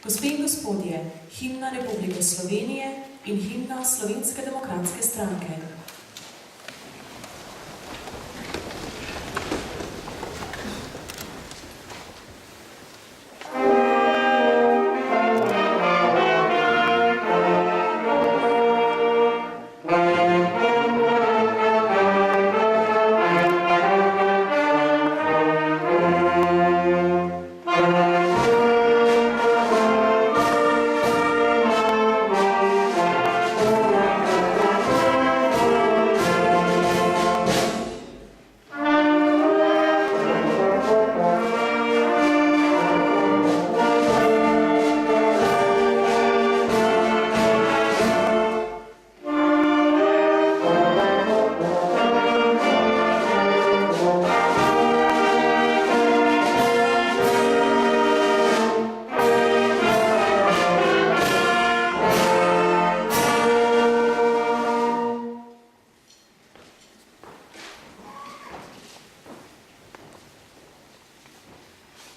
Gospe in gospodje, himna Republike Slovenije in himna Slovenske demokratske stranke.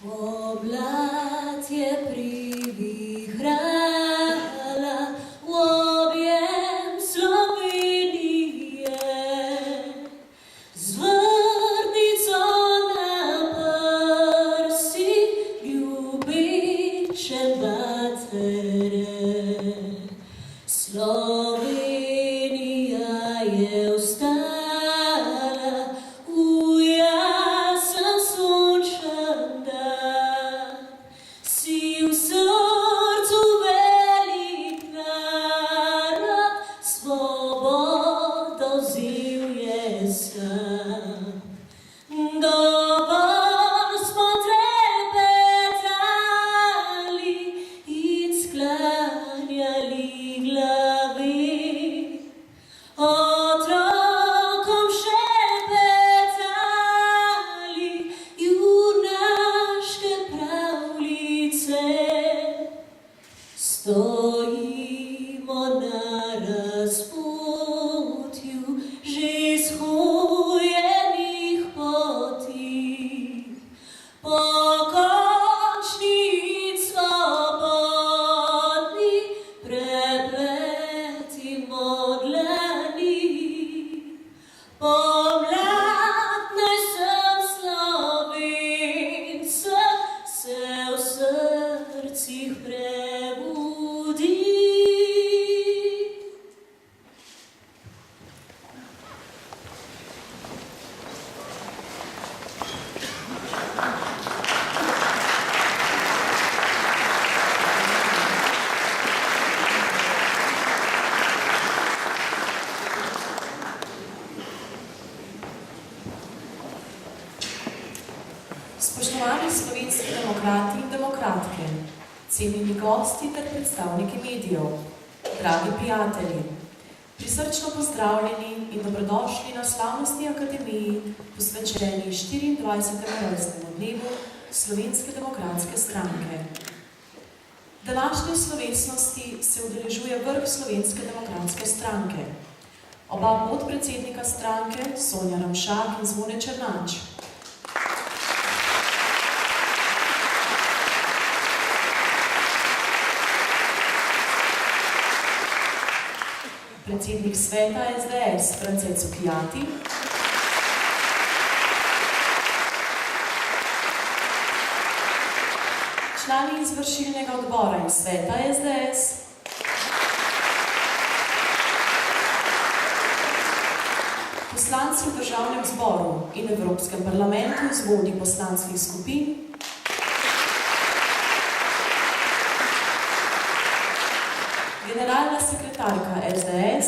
Oblad je privihrala v objem Slovenije, z vrtnico na prsi, ljubeče matere. Slovenija je vstala v jasen sončen dan, si v srcu velik narod, svobodo vzel je sam. Dovolj smo trepetali in sklanjali glave, otrokom šepetali junaške pravljice. Stojimo na razpotju že shojenih poti, pokončni in svobodni, prepletimo dlani. Pomlad naj vsem Slovencem se v srcih prebudi. Spoštovani slovenski demokrati in demokratke, cenjeni gosti ter predstavniki medijev, dragi prijatelji, prisrčno pozdravljeni in dobrodošli na slavnostni akademiji, posvečeni 24. rojstnemu dnevu Slovenske demokratske stranke. Današnje slovesnosti se udeležuje vrh Slovenske demokratske stranke. Oba podpredsednika stranke, Sonja Ramšak in Zvone Černač, predsednik sveta SDS France Cukjati, člani izvršilnega odbora in sveta SDS, poslanci v Državnem zboru in Evropskem parlamentu z vodji poslanskih skupin, generalna sekretarka SDS,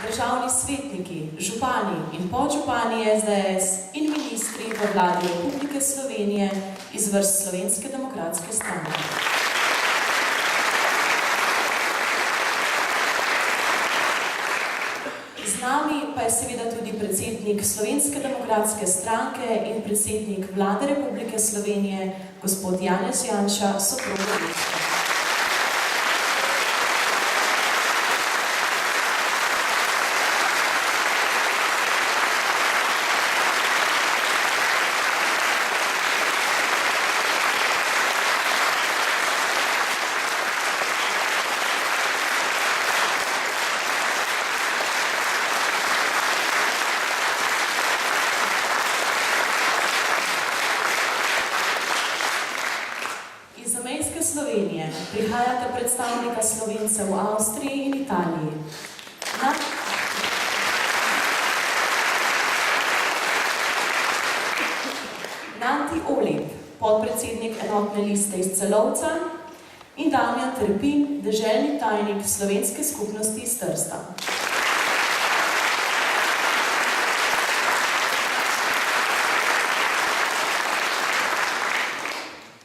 državni svetniki, župani in podžupani SDS in ministri v vladi Republike Slovenije iz vrst Slovenske demokratske stranke. Z nami pa je seveda tudi predsednik Slovenske demokratske stranke in predsednik vlade Republike Slovenije, gospod Janez Janša, soprog Levečka. Slovence v Avstriji in Italiji. Nanti Olep, podpredsednik enotne liste iz Celovca, in Damjan Terpin, deželni tajnik slovenske skupnosti iz Trsta.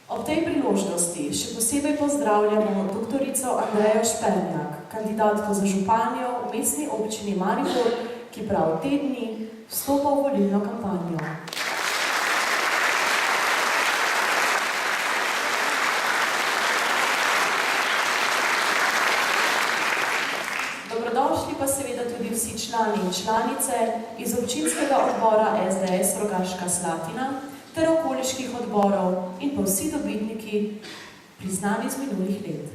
Ob tej priložnosti še posebej pozdravljamo doktorico Andrejo Špernjak, kandidatko za županjo v mestni občini Maribor, ki prav te dni vstopa v volilno kampanjo. Dobrodošli pa seveda tudi vsi člani in članice iz občinskega odbora SDS Rogaška Slatina ter okoliških odborov in pa vsi dobitniki priznani iz minulih let.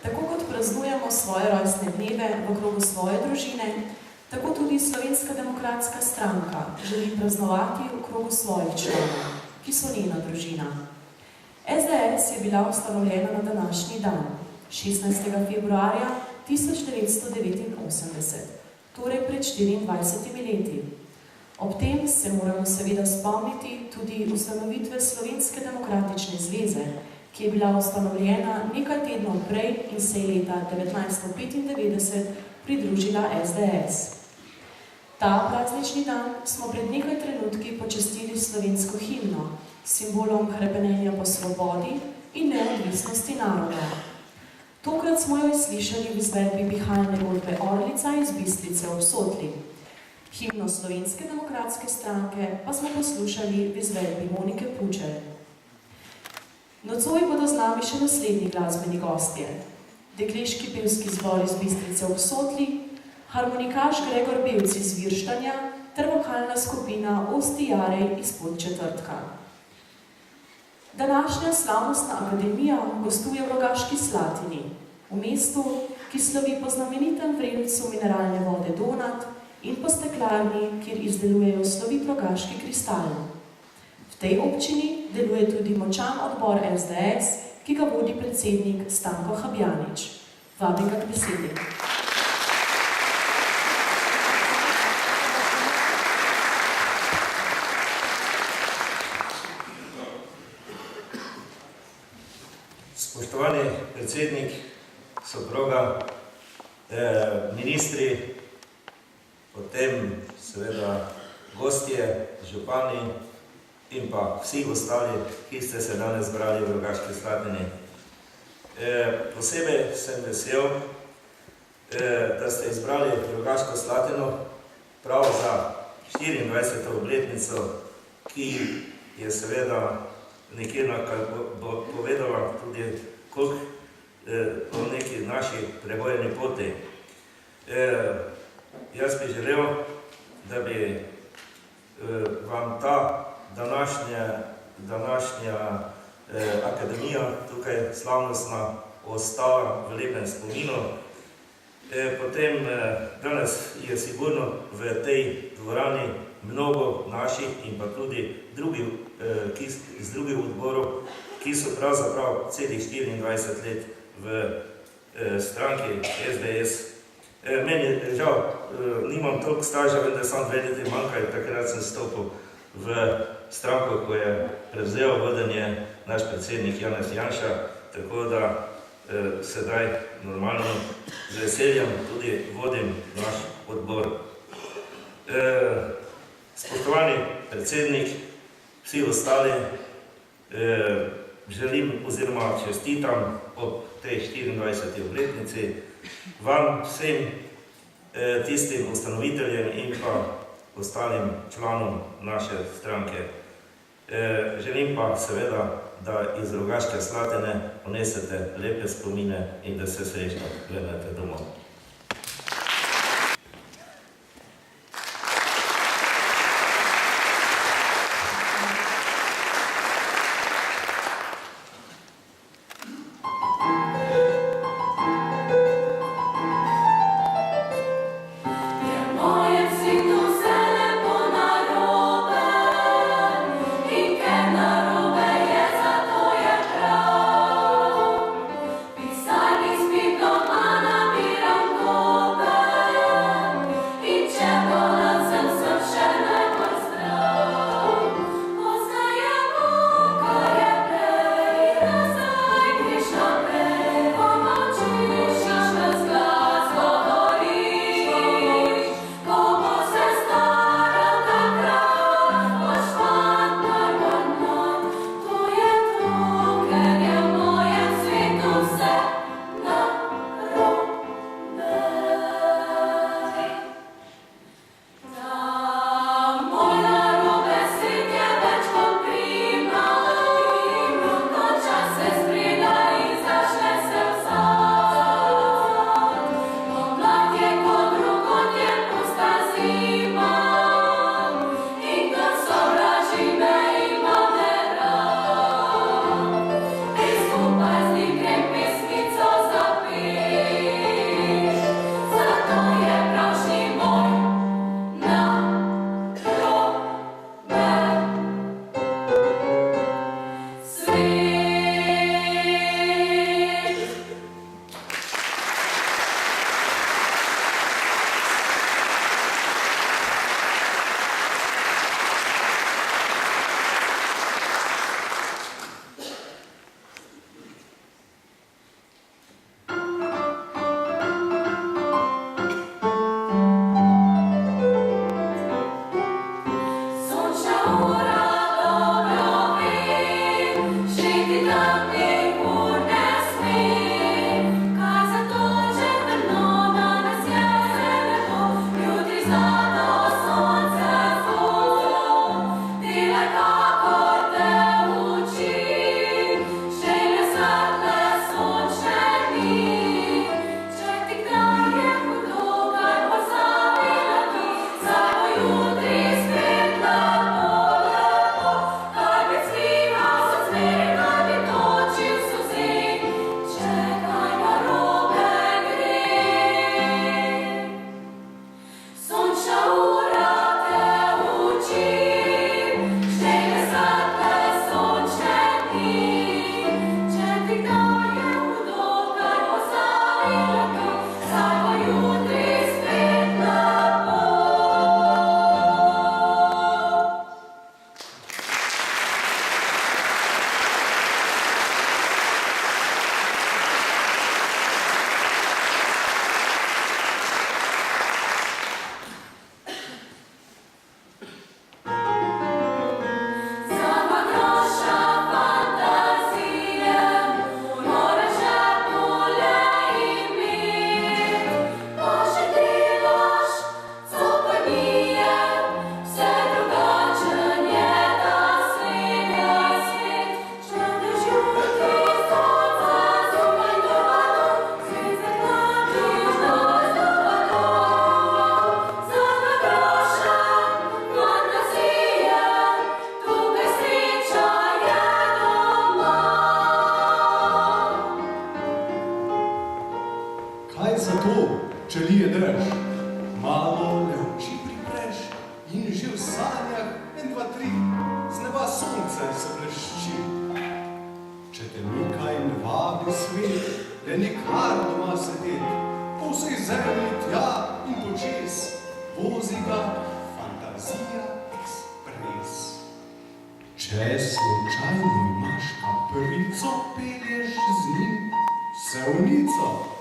Tako kot praznujemo svoje rojstne dneve v krogu svoje družine, tako tudi Slovenska demokratska stranka želi praznovati v krogu svojih članov, ki so njena družina. SDS je bila ustanovljena na današnji dan, 16. februarja 1989, torej pred 24 leti. Ob tem se moramo seveda spomniti tudi ustanovitve Slovenske demokratične zveze, ki je bila ustanovljena nekaj tednov prej in se je leta 1995 pridružila SDS. Ta praznični dan smo pred nekaj trenutki počastili slovensko himno, simbolom hrepenenja po svobodi in neodvisnosti naroda. Tokrat smo jo slišali v izvedbi pihalne godbe Orlica iz Bistrice ob Sotli. Himno Slovenske demokratske stranke pa smo poslušali v izvedbi Monike Pučer. Nocoj bodo z nami še naslednji glasbeni gostje. Dekliški pevski zbor iz Bistrice ob Sotli, harmonikaš Gregor Belc iz Virštanja ter vokalna skupina Osti Jarej iz Podčetrtka. Današnja slavnostna akademija gostuje v Rogaški Slatini, v mestu, ki slovi po znamenitem vrelcu mineralne vode Donat in po steklarni, kjer izdelujejo slovit rogaški kristal. V tej občini deluje tudi močan odbor SDS, ki ga vodi predsednik Stanko Habjanič. Vabim ga k besedi. Spoštovani predsednik, soproga, ministri, potem seveda gostje, župani in pa vsi ostali, ki ste se danes zbrali v Rogaški Slatini. Posebej sem vesel, da ste izbrali Rogaško Slatino prav za 24. obletnico, ki je seveda nekje povedala tudi koliko o neki naši prebojeni poti. Jaz bi želel, da bi vam ta današnja akademija tukaj slavnostna ostala v lepem spominu. Potem danes je sigurno v tej dvorani mnogo naših in pa tudi iz drugih odborov, ki so pravzaprav celih 24 let v stranki SDS. Meni je žal, nimam toliko staža, vendar samo 2 leti manjkajo, takrat sem stopil v stranko, ko je prevzel vodenje naš predsednik Janez Janša, tako da sedaj normalno z veseljem tudi vodim naš odbor. Spoštovani predsednik, vsi ostali, želim oziroma čestitam ob tej 24. obletnici vam vsem tistim ustanoviteljem in pa ostalim članom naše stranke. Želim pa seveda, da iz Rogaške Slatine ponesete lepe spomine in da se srečno vrnete domov. Moje si tu se lepo narobe tako, če lije dež, malo le oči pripreš in že v sanjah 1, 2, 3 z neba sonce se blešči. Če te nekaj ne vabi svet, le nikar doma sedet, po vsej zemlji tja in počez, vozi ga fantazija ekspres. Če slučajno imaš kaprico, pelješ z njim sevnico.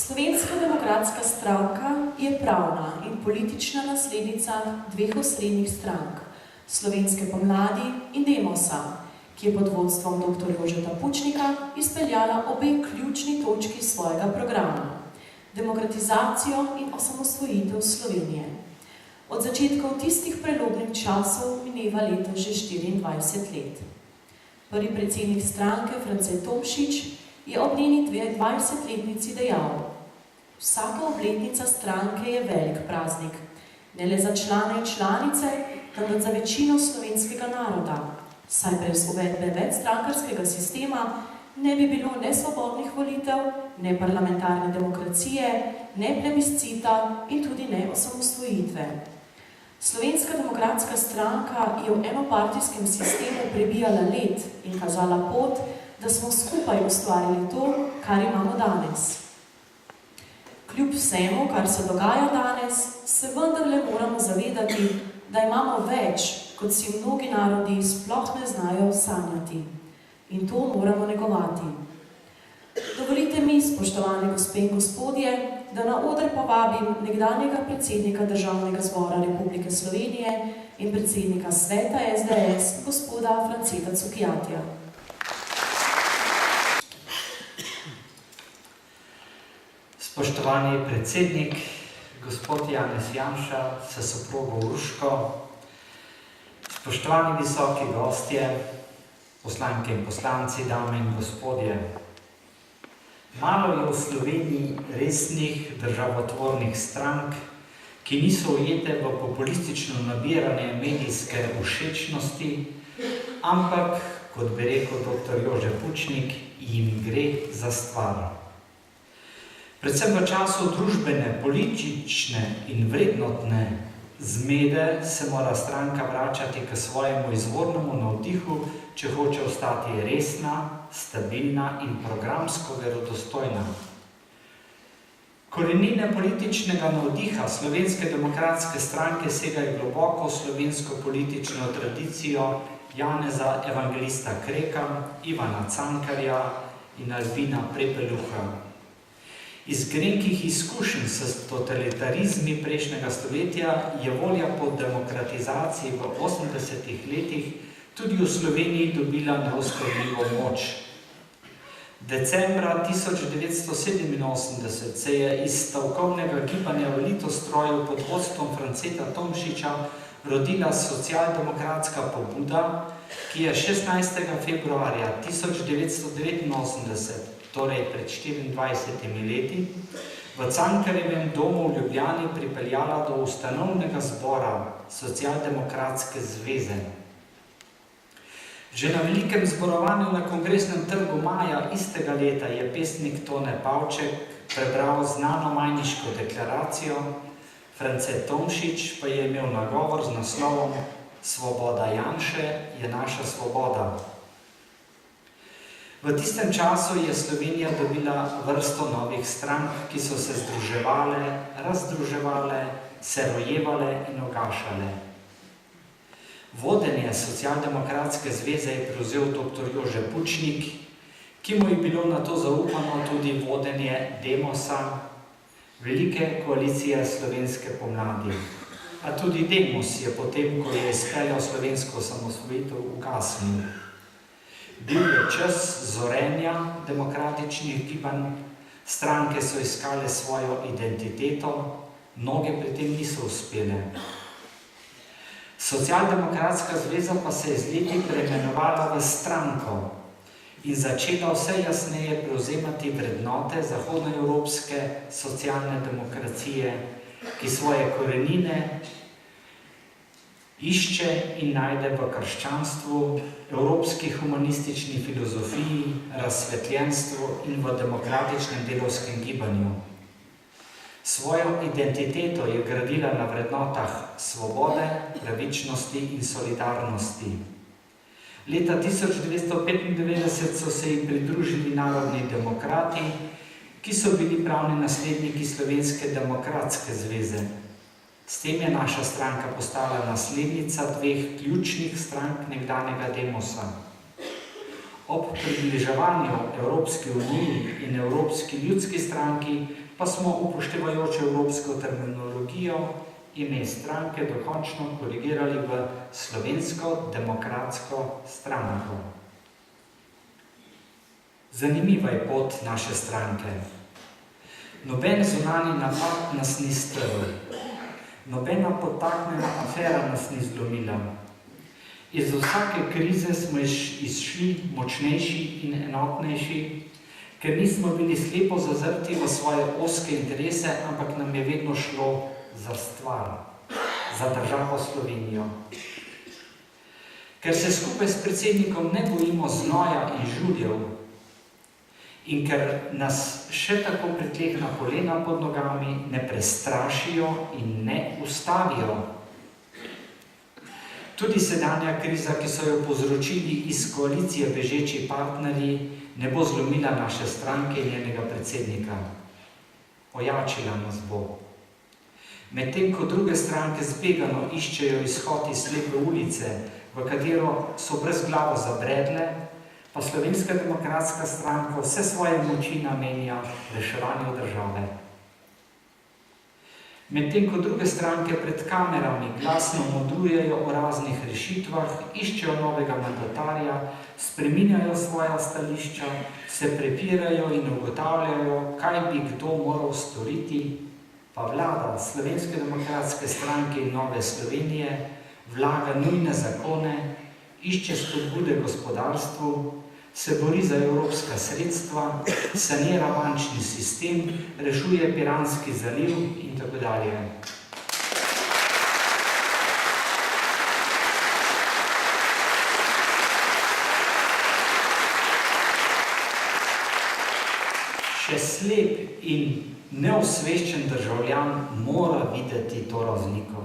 Slovenska demokratska stranka je pravna in politična naslednica dveh osrednjih strank, Slovenske pomladi in Demosa, ki je pod vodstvom dr. Jožeta Pučnika izpeljala obe ključni točki svojega programa, demokratizacijo in osamosvojitev Slovenije. Od začetkov tistih prelomnih časov mineva letos že 24 let. Prvi predsednik stranke, France Tomšič, je ob njeni 20-letnici dejal: vsaka obletnica stranke je velik praznik, ne le za člane in članice, temveč za večino slovenskega naroda, saj brez uvedbe večstrankarskega sistema ne bi bilo ne svobodnih volitev, ne parlamentarne demokracije, ne plebiscita in tudi ne osamosvojitve. Slovenska demokratska stranka je v enopartijskem sistemu prebijala let in kazala pot, da smo skupaj ustvarili to, kar imamo danes. Kljub vsemu, kar se dogaja danes, se vendarle moramo zavedati, da imamo več, kot si mnogi narodi sploh ne znajo sanjati. In to moramo negovati. Dovolite mi, spoštovane gospe in gospodje, da na oder povabim nekdanjega predsednika Državnega zbora Republike Slovenije in predsednika sveta SDS, gospoda Franceta Cukjatija. Spoštovani predsednik, gospod Janez Janša s soprogo Urško, spoštovani visoki gostje, poslanke in poslanci, dame in gospodje. Malo je v Sloveniji resnih državotvornih strank, ki niso ujete v populistično nabiranje medijske všečnosti, ampak, kot bi rekel dr. Jože Pučnik, jim gre za stvar. Predvsem v času družbene, politične in vrednotne zmede se mora stranka vračati k svojemu izvornemu navdihu, če hoče ostati resna, stabilna in programsko verodostojna. Korenine političnega navdiha Slovenske demokratske stranke segajo globoko v slovensko politično tradicijo Janeza Evangelista Kreka, Ivana Cankarja in Albina Prepeluha. Iz grenkih izkušenj s totalitarizmi prejšnjega stoletja je volja po demokratizaciji v 80-ih letih tudi v Sloveniji dobila neosporljivo moč. Decembra 1987 se je iz stavkovnega gibanja v Litostroju pod vodstvom Franceta Tomšiča rodila socialdemokratska pobuda, ki je 16. februarja 1989, torej pred 24 leti, v Cankarjevem domu v Ljubljani pripeljala do ustanovnega zbora Socialdemokratske zveze. Že na velikem zborovanju na Kongresnem trgu maja istega leta je pesnik Tone Pavček prebral znano majniško deklaracijo, France Tomšič pa je imel nagovor z naslovom Svoboda Janše je naša svoboda. V tistem času je Slovenija dobila vrsto novih strank, ki so se združevale, razdruževale, se rojevale in ugašale. Vodenje Socialdemokratske zveze je prevzel dr. Jože Pučnik, ki mu je bilo na to zaupano tudi vodenje Demosa, velike koalicije slovenske pomladi. A tudi Demos je potem, ko je izpeljal slovensko osamosvojitev, ugasnil. Bil je čas zorenja demokratičnih gibanj, stranke so iskale svojo identiteto, mnoge pri tem niso uspele. Socialdemokratska zveza pa se je z leti preimenovala v stranko in začela vse jasneje prevzemati vrednote zahodnoevropske socialne demokracije, ki svoje korenine išče in najde v krščanstvu, evropski humanistični filozofiji, razsvetljenstvu in v demokratičnem delavskem gibanju. Svojo identiteto je gradila na vrednotah svobode, pravičnosti in solidarnosti. Leta 1995 so se jim pridružili Narodni demokrati, ki so bili pravni nasledniki Slovenske demokratske zveze. S tem je naša stranka postala naslednica dveh ključnih strank nekdanjega Demosa. Ob približevanju Evropski uniji in Evropski ljudski stranki pa smo, upoštevajoč evropsko terminologijo, ime stranke dokončno korigirali v Slovensko demokratsko stranko. Zanimiva je pot naše stranke. Noben zunanji napad nas ni strl. Nobena podtaknjena afera nas ni zlomila. Iz vsake krize smo izšli močnejši in enotnejši, ker nismo bili slepo zazrti v svoje ozke interese, ampak nam je vedno šlo za stvar, za državo Slovenijo. Ker se skupaj s predsednikom ne bojimo znoja in žuljev in ker nas še tako pritlehna polena pod nogami ne prestrašijo in ne ustavijo. Tudi sedanja kriza, ki so jo povzročili iz koalicije bežeči partnerji, ne bo zlomila naše stranke in njenega predsednika. Ojačila nas bo. Medtem ko druge stranke zbegano iščejo izhod iz slepe ulice, v katero so brezglavo zabredle, pa Slovenska demokratska stranka vse svoje moči namenja reševanju države. Medtem ko druge stranke pred kamerami glasno modrujejo o raznih rešitvah, iščejo novega mandatarja, spreminjajo svoja stališča, se prepirajo in ugotavljajo, kaj bi kdo moral storiti, pa vlada Slovenske demokratske stranke in Nove Slovenije vlaga nujne zakone, išče spodbude gospodarstvu, se bori za evropska sredstva, sanira bančni sistem, rešuje Piranski zaliv in tako dalje. Še slep in neosveščen državljan mora videti to razliko.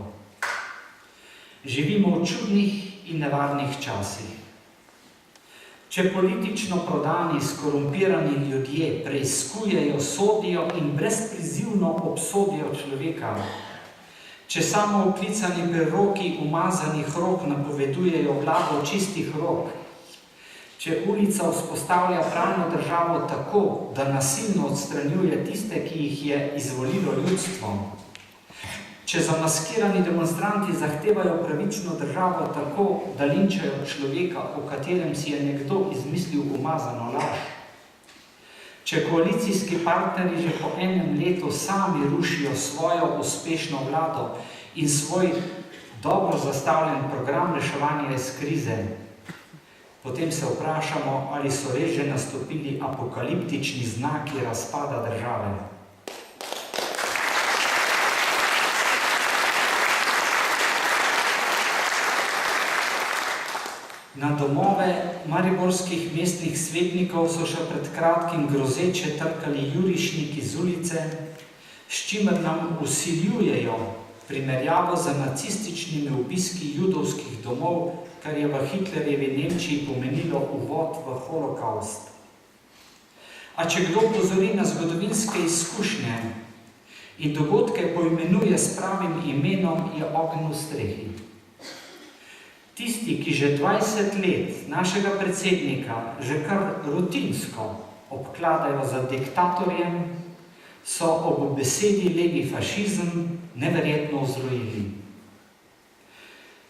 Živimo v čudnih in nevarnih časih. Če politično prodani, skorumpirani ljudje preiskujejo, sodijo in brezprizivno obsodijo človeka, če samo oklicani preroki umazanih rok napovedujejo vlado čistih rok, če ulica vzpostavlja pravno državo tako, da nasilno odstranjuje tiste, ki jih je izvolilo ljudstvo, če zamaskirani demonstranti zahtevajo pravično državo tako, da linčajo človeka, o katerem si je nekdo izmislil umazano laž, če koalicijski partnerji že po enem letu sami rušijo svojo uspešno vlado in svoj dobro zastavljen program reševanja iz krize, potem se vprašamo, ali so res že nastopili apokaliptični znaki razpada države. Na domove mariborskih mestnih svetnikov so še pred kratkim grozeče trkali jurišniki z ulice, s čimer nam vsiljujejo primerjavo z nacističnimi obiski judovskih domov, kar je v Hitlerjevi Nemčiji pomenilo uvod v holokaust. A če kdo pozori na zgodovinske izkušnje in dogodke poimenuje s pravim imenom, je ogenj v strehi. Tisti, ki že 20 let našega predsednika že kar rutinsko obkladajo za diktatorjem, so ob besedi legi fašizem neverjetno vzrojili.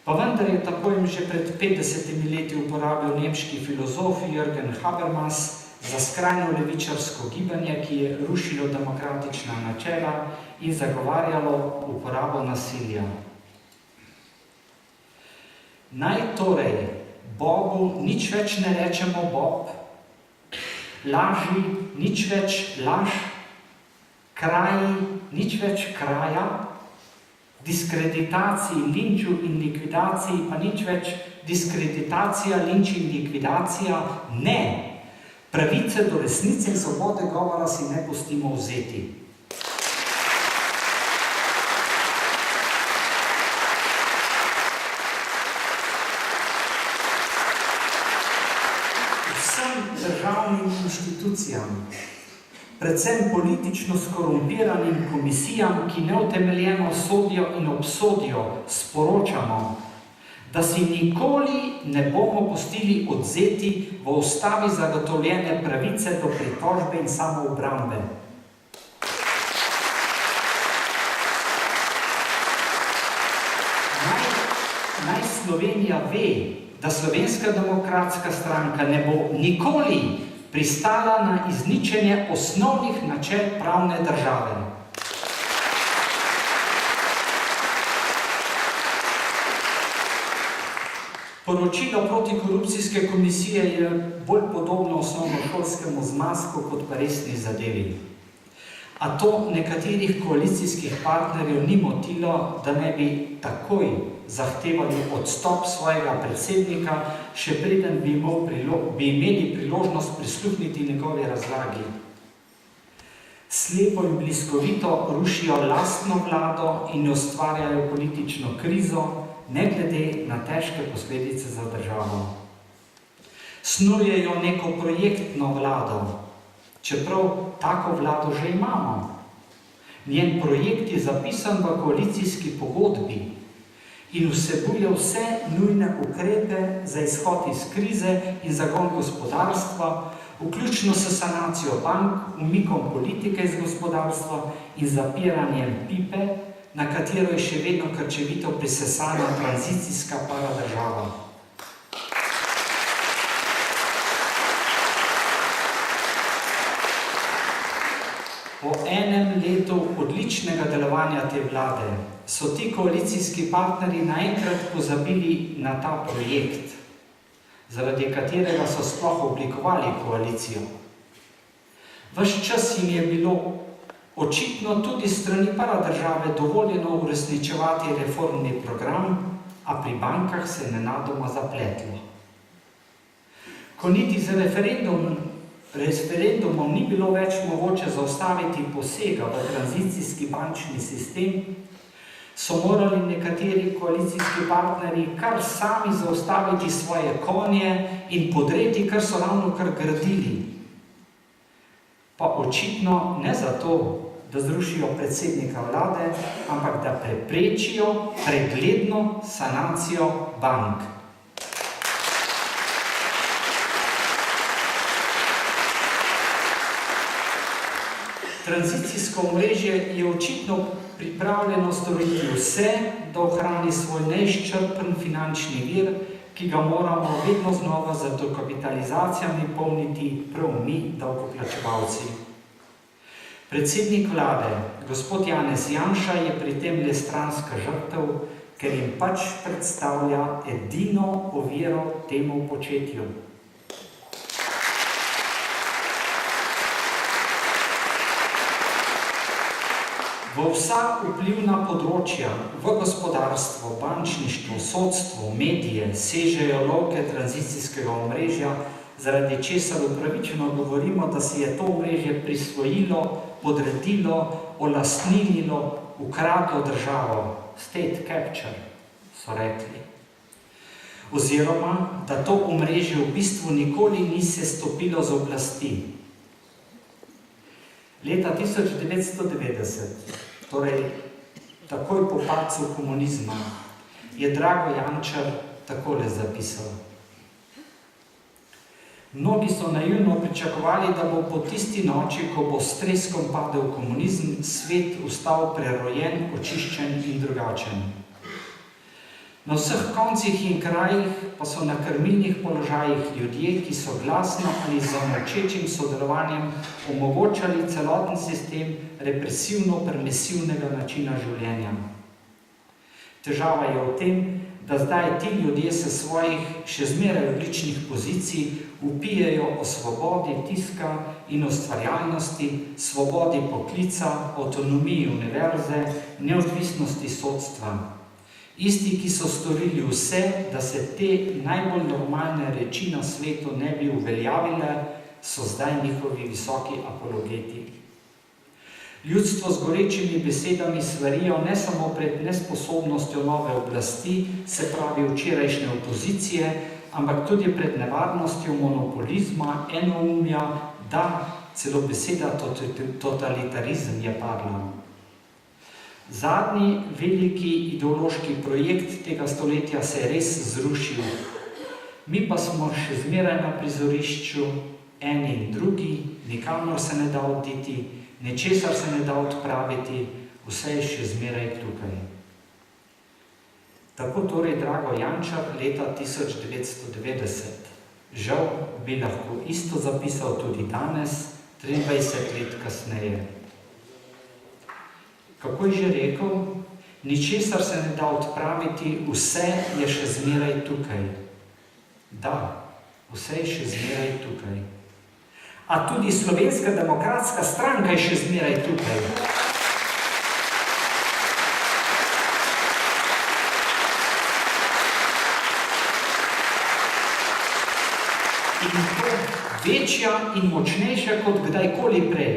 Pa vendar je tako jim že pred 50 leti uporabil nemški filozof Jürgen Habermas za skrajno levičarsko gibanje, ki je rušilo demokratična načela in zagovarjalo uporabo nasilja. Naj torej Bogu nič več ne rečemo Bob, laži nič več laž, kraji nič več kraja, diskreditaciji, linču in likvidaciji pa nič več diskreditacija, linč in likvidacija, ne! Pravice do resnice in svobode govora si ne pustimo vzeti. Državnim inštitucijam, predvsem politično skorumpiranim komisijam, ki neutemeljeno sodijo in obsodijo, sporočamo, da si nikoli ne bomo pustili odvzeti v ustavi zagotovljene pravice do pritožbe in samoobrambe. Naj Slovenija ve, da Slovenska demokratska stranka ne bo nikoli pristala na izničenje osnovnih načel pravne države. Poročilo protikorupcijske komisije je bolj podobno osnovnošolskemu zmazku kot pa resni zadevi. A to nekaterih koalicijskih partnerjev ni motilo, da ne bi takoj zahtevali odstop svojega predsednika, še preden bi imeli priložnost prisluhniti njegovi razlagi. Slepo in bliskovito rušijo lastno vlado in ustvarjajo politično krizo, ne glede na težke posledice za državo. Snujejo neko projektno vlado, čeprav tako vlado že imamo. Njen projekt je zapisan v koalicijski pogodbi in vsebuje vse nujne ukrepe za izhod iz krize in zagon gospodarstva, vključno s sanacijo bank, umikom politike iz gospodarstva in zapiranjem pipe, na katero je še vedno krčevito prisesana tranzicijska paradržava. Po enem letu odličnega delovanja te vlade so ti koalicijski partnerji naenkrat pozabili na ta projekt, zaradi katerega so sploh oblikovali koalicijo. Ves čas jim je bilo očitno tudi strani paradržave dovoljeno uresničevati reformni program, a pri bankah se je nenadoma zapletlo. Ko niti z referendumom ni bilo več mogoče zaustaviti posega v tranzicijski bančni sistem, so morali nekateri koalicijski partnerji kar sami zaustaviti svoje konje in podreti, kar so ravnokar gradili. Pa očitno ne zato, da zrušijo predsednika vlade, ampak da preprečijo pregledno sanacijo bank. Tranzicijsko omrežje je očitno pripravljeno storiti vse, da ohrani svoj neizčrpen finančni vir, ki ga moramo vedno znova z dokapitalizacijami polniti prav mi, davkoplačevalci. Predsednik vlade, gospod Janez Janša, je pri tem le stranska žrtev, ker jim pač predstavlja edino oviro temu početju. V vsa vplivna področja, v gospodarstvo, bančništvo, sodstvo, medije sežejo lovke tranzicijskega omrežja, zaradi česar upravičeno govorimo, da si je to omrežje prisvojilo, podredilo, olastninilo, ukradlo državo. State capture, so rekli. Oziroma, da to omrežje v bistvu nikoli ni se stopilo z oblasti. Leta 1990, torej takoj po padcu komunizma, je Drago Jančar takole zapisal. Mnogi so naivno pričakovali, da bo po tisti noči, ko bo s treskom padel komunizem, svet ostal prerojen, očiščen in drugačen. Na vseh koncih in krajih pa so na krmilnih položajih ljudje, ki so glasno ali z molčečim sodelovanjem omogočali celoten sistem represivno-permisivnega načina življenja. Težava je v tem, da zdaj ti ljudje se svojih še zmeraj odličnih pozicij vpijejo o svobodi tiska in ustvarjalnosti, svobodi poklica, avtonomiji univerze, neodvisnosti sodstva. Isti, ki so storili vse, da se te najbolj normalne reči na svetu ne bi uveljavile, so zdaj njihovi visoki apologeti. Ljudstvo z gorečimi besedami svarijo ne samo pred nesposobnostjo nove oblasti, se pravi včerajšnje opozicije, ampak tudi pred nevarnostjo monopolizma, enoumja, da celo beseda totalitarizem je padla. Zadnji veliki ideološki projekt tega stoletja se je res zrušil. Mi pa smo še zmeraj na prizorišču, eni in drugi, nikamor se ne da oditi, ničesar se ne da odpraviti, vse je še zmeraj tukaj. Tako torej Drago Jančar leta 1990. Žal bi lahko isto zapisal tudi danes, 23 let kasneje. Kako je že rekel, ničesar se ne da odpraviti, vse je še zmeraj tukaj. Da, vse je še zmeraj tukaj. A tudi Slovenska demokratska stranka je še zmeraj tukaj. In to večja in močnejša kot kdajkoli prej.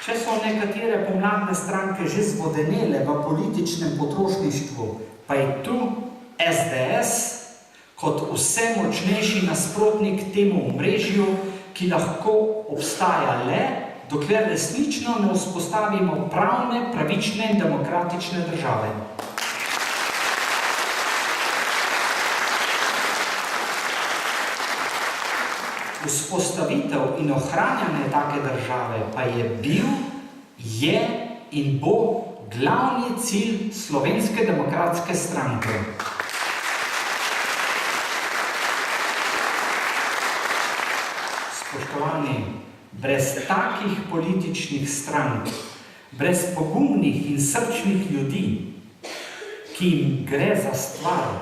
Če so nekatere pomladne stranke že zvodenele v političnem potrošništvu, pa je tu SDS kot vse močnejši nasprotnik temu omrežju, ki lahko obstaja le, dokler resnično ne vzpostavimo pravne, pravične in demokratične države. Vzpostavitev in ohranjanje take države pa je bil, je in bo glavni cilj Slovenske demokratske stranke. Spoštovani, brez takih političnih strank, brez pogumnih in srčnih ljudi, ki jim gre za stvar,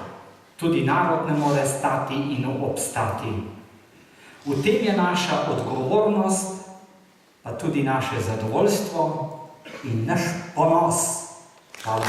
tudi narod ne more stati in obstati. V tem je naša odgovornost, pa tudi naše zadovoljstvo in naš ponos. Hvala.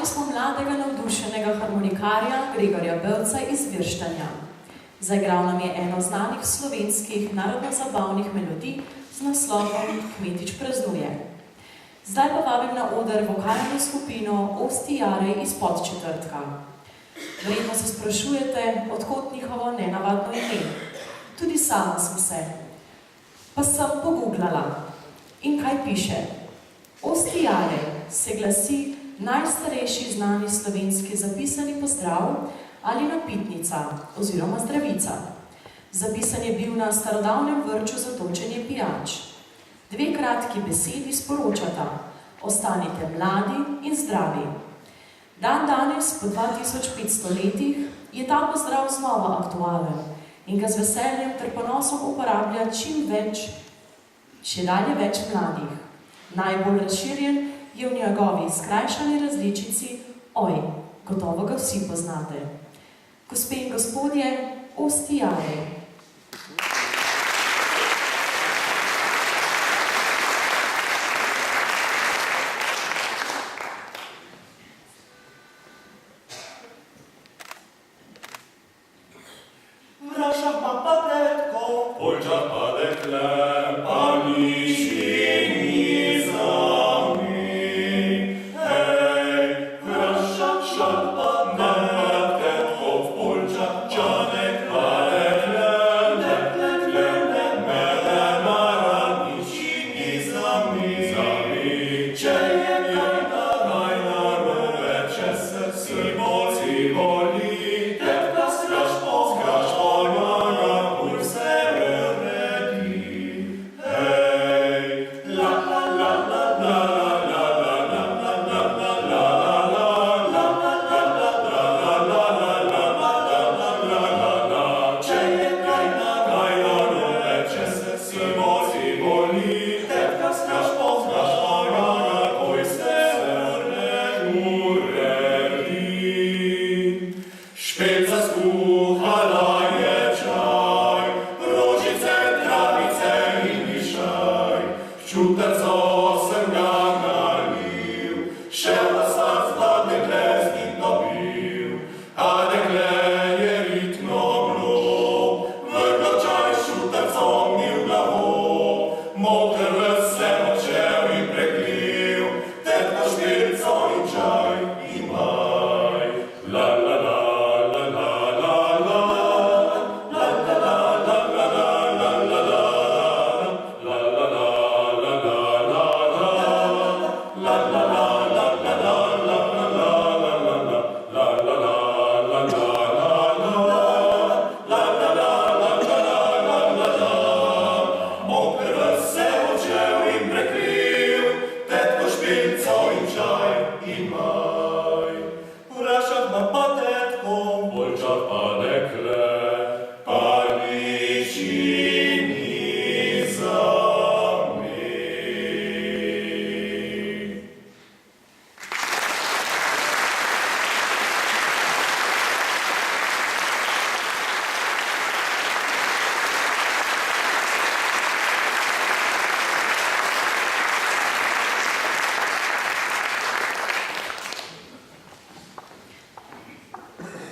smo mladega navdušenega harmonikarja Gregorja Belca iz Virštanja. Zaigral nam je eno znanih slovenskih narodno-zabavnih melodij z naslovom Kmetič praznuje. Zdaj pa vabim na oder vokalno skupino Osti Jarej iz Podčetrtka. Verjetno se sprašujete, odkot njihovo nenavadno ime. Tudi sama sem se. Pa sem pogooglala. In kaj piše? Osti Jarej se glasi najstarejši znani slovenski zapisani pozdrav ali napitnica oziroma zdravica. Zapisan je bil na starodavnem vrču za točenje pijač. Dve kratki besedi sporočata: ostanite mladi in zdravi. Dan danes, po 2500 letih, je ta pozdrav znova aktualen in ga z veseljem ter ponosom uporablja še dalje več mladih. Najbolj razširjen je v njegovi skrajšani različici Oj, gotovo ga vsi poznate. Gospe in gospodje, Osti Jarej.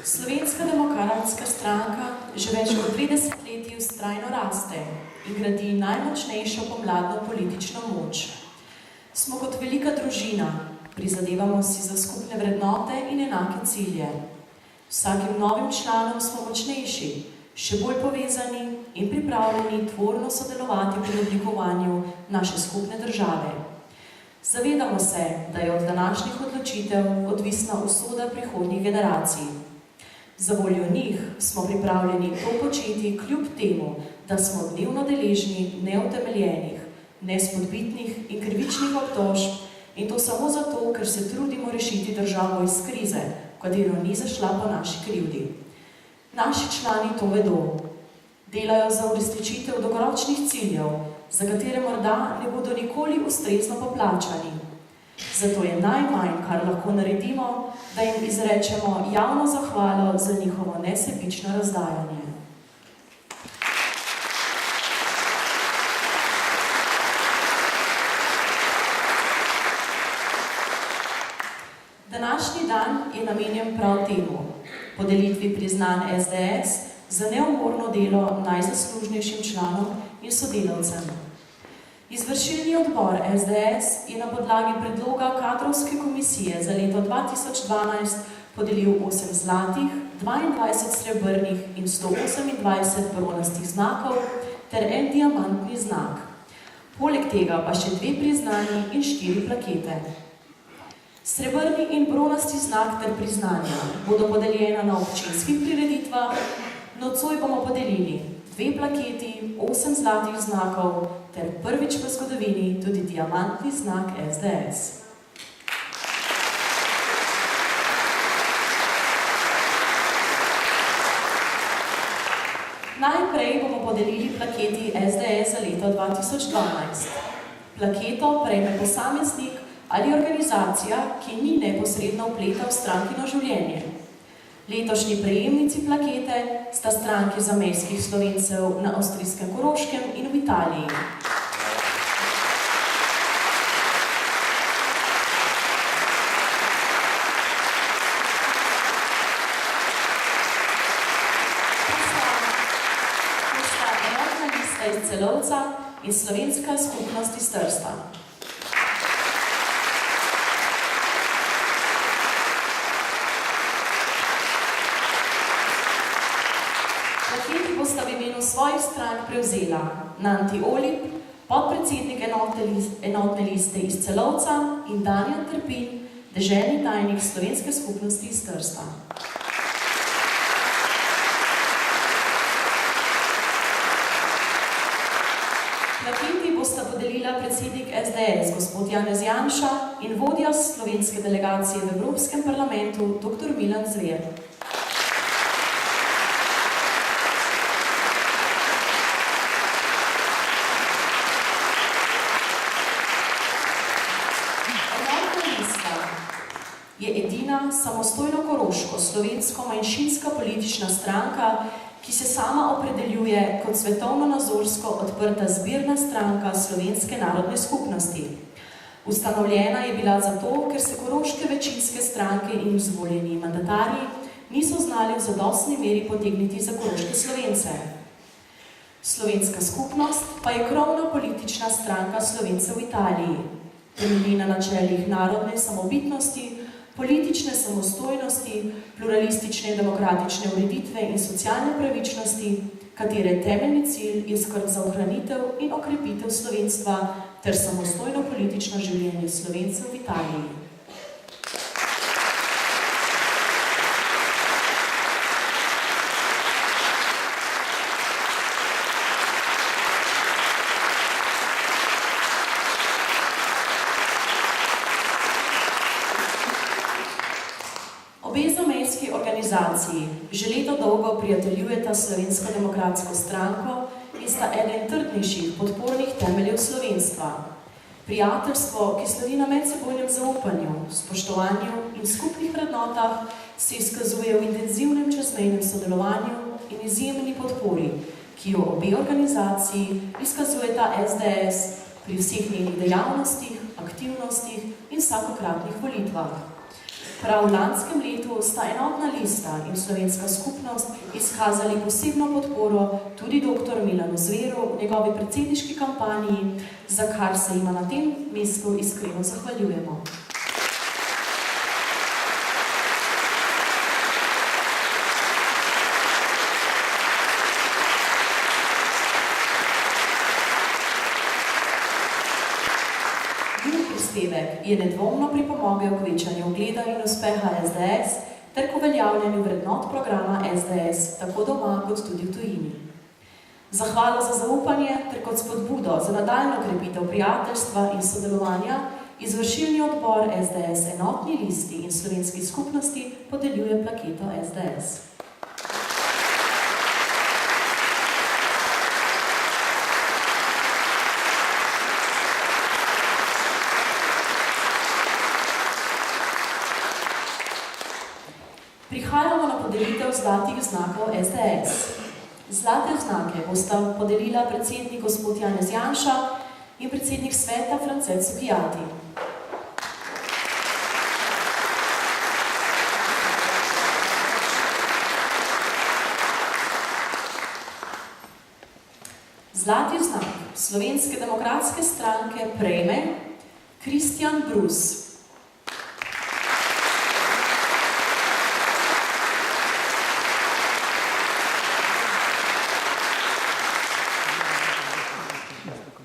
Slovenska demokratska stranka že več kot 30 letij vztrajno raste in gradi najmočnejšo pomladno politično moč. Smo kot velika družina, prizadevamo si za skupne vrednote in enake cilje. Vsakim novim članom smo močnejši, še bolj povezani in pripravljeni tvorno sodelovati pri oblikovanju naše skupne države. Zavedamo se, da je od današnjih odločitev odvisna usoda prihodnjih generacij. Za voljo njih smo pripravljeni to početi kljub temu, da smo dnevno deležni neutemeljenih, nespodbitnih in krivičnih obtožb, in to samo zato, ker se trudimo rešiti državo iz krize, v katero ni zašla po naši krivdi. Naši člani to vedo. Delajo za uresničitev dolgoročnih ciljev, za katere morda ne bodo nikoli ustrezno poplačani. Zato je najmanj, kar lahko naredimo, da jim izrečemo javno zahvalo za njihovo nesebično razdajanje. Današnji dan je namenjen prav temu, podelitvi priznanj SDS za neumorno delo najzaslužnejšim članom in sodelavcem. Izvršilni odbor SDS je na podlagi predloga kadrovske komisije za leto 2012 podelil 8 zlatih, 22 srebrnih in 128 bronastih znakov ter en diamantni znak. Poleg tega pa še 2 priznanji in 4 plakete. Srebrni in bronasti znak ter priznanja bodo podeljena na občinskih prireditvah, nocoj bomo podelili 2 plaketi, 8 zlatih znakov ter prvič v zgodovini tudi diamantni znak SDS. Najprej bomo podelili plaketi SDS za leto 2012. Plaketo prejme posameznik ali organizacija, ki ni neposredno vpleta v strankino življenje. Letošnji prejemnici plakete sta stranki zamejskih Slovencev na avstrijskem Koroškem in v Italiji. Iz Celovca in Slovenska skupnost iz Trsta. Plaketi bosta v imenu svojih strank prevzela Nanti Olip, podpredsednik enotne liste iz Celovca, in Daniel Trpin, deželni tajnik Slovenske skupnosti iz Trsta. Plaketi bosta podelila predsednik SDS, gospod Janez Janša, in vodja slovenske delegacije v Evropskem parlamentu, dr. Milan Zver. Enotna lista je edina samostojno koroško slovensko manjšinska politična stranka, ki se sama opredeljuje kot svetovno-nazorsko odprta zbirna stranka Slovenske narodne skupnosti. Ustanovljena je bila zato, ker se koroške večinske stranke in izvoljeni mandatarji niso znali v zadostni meri potegniti za koroške Slovence. Slovenska skupnost pa je krovna politična stranka Slovencev v Italiji, temelji na načelih narodne samobitnosti, politične samostojnosti, pluralistične in demokratične ureditve in socialne pravičnosti, katere temeljni cilj je skrb za ohranitev in okrepitev slovenstva ter samostojno politično življenje Slovencev v Italiji. Obe zamejski organizaciji že leto dolgo prijateljujeta Slovensko demokratsko stranko in sta eden trdnejših podpornih temeljev slovenstva. Prijateljstvo, ki sledi na medsebojnem zaupanju, spoštovanju in skupnih vrednotah, se izkazuje v intenzivnem čezmejnem sodelovanju in izjemni podpori, ki jo obe organizaciji izkazujeta SDS pri vseh njenih dejavnostih, aktivnostih in vsakokratnih volitvah. Prav v lanskem letu sta enotna lista in Slovenska skupnost izkazali posebno podporo tudi dr. Milanu Zveru v njegovi predsedniški kampanji, za kar se jima na tem mestu iskreno zahvaljujemo. Je nedvomno pripomogel k večanju ugleda in uspeha SDS ter k uveljavljanju vrednot programa SDS tako doma kot tudi v tujini. Zahvalo za zaupanje ter kot spodbudo za nadaljnjo krepitev prijateljstva in sodelovanja izvršilni odbor SDS enotni listi in Slovenski skupnosti podeljuje plaketo SDS. Prihajamo na podelitev zlatih znakov SDS. Zlate znake bosta podelila predsednik gospod Janez Janša in predsednik sveta Francet Sukijati. Zlati znak Slovenske demokratske stranke prejme Kristjan Brus.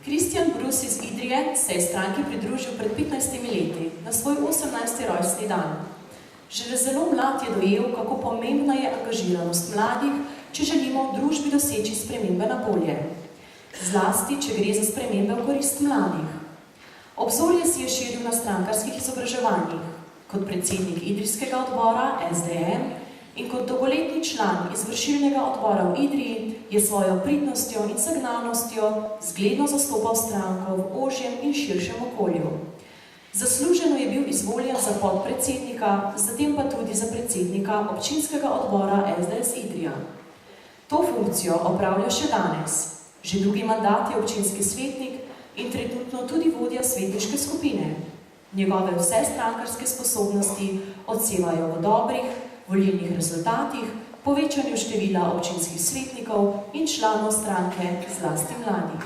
Kristjan Brus iz Idrije se je stranki pridružil pred 15 leti, na svoj 18. rojstni dan. Že zelo mlad je dojel, kako pomembna je angažiranost mladih, če želimo v družbi doseči spremembe na bolje. Zlasti, če gre za spremembe v korist mladih. Obzorje si je širil na strankarskih izobraževanjih, kot predsednik Idrijskega odbora SDM in kot dolgoletni član izvršilnega odbora v Idriji je svojo pridnostjo in zagnanostjo zgledno zastopal stranko v ožjem in širšem okolju. Zasluženo je bil izvoljen za podpredsednika, zatem pa tudi za predsednika občinskega odbora SDS Idrija. To funkcijo opravlja še danes. Že drugi mandat je občinski svetnik in trenutno tudi vodja svetniške skupine. Njegove vse strankarske sposobnosti odsevajo v dobrih, volilnih rezultatih, povečanju števila občinskih svetnikov in članov stranke, zlasti mladih.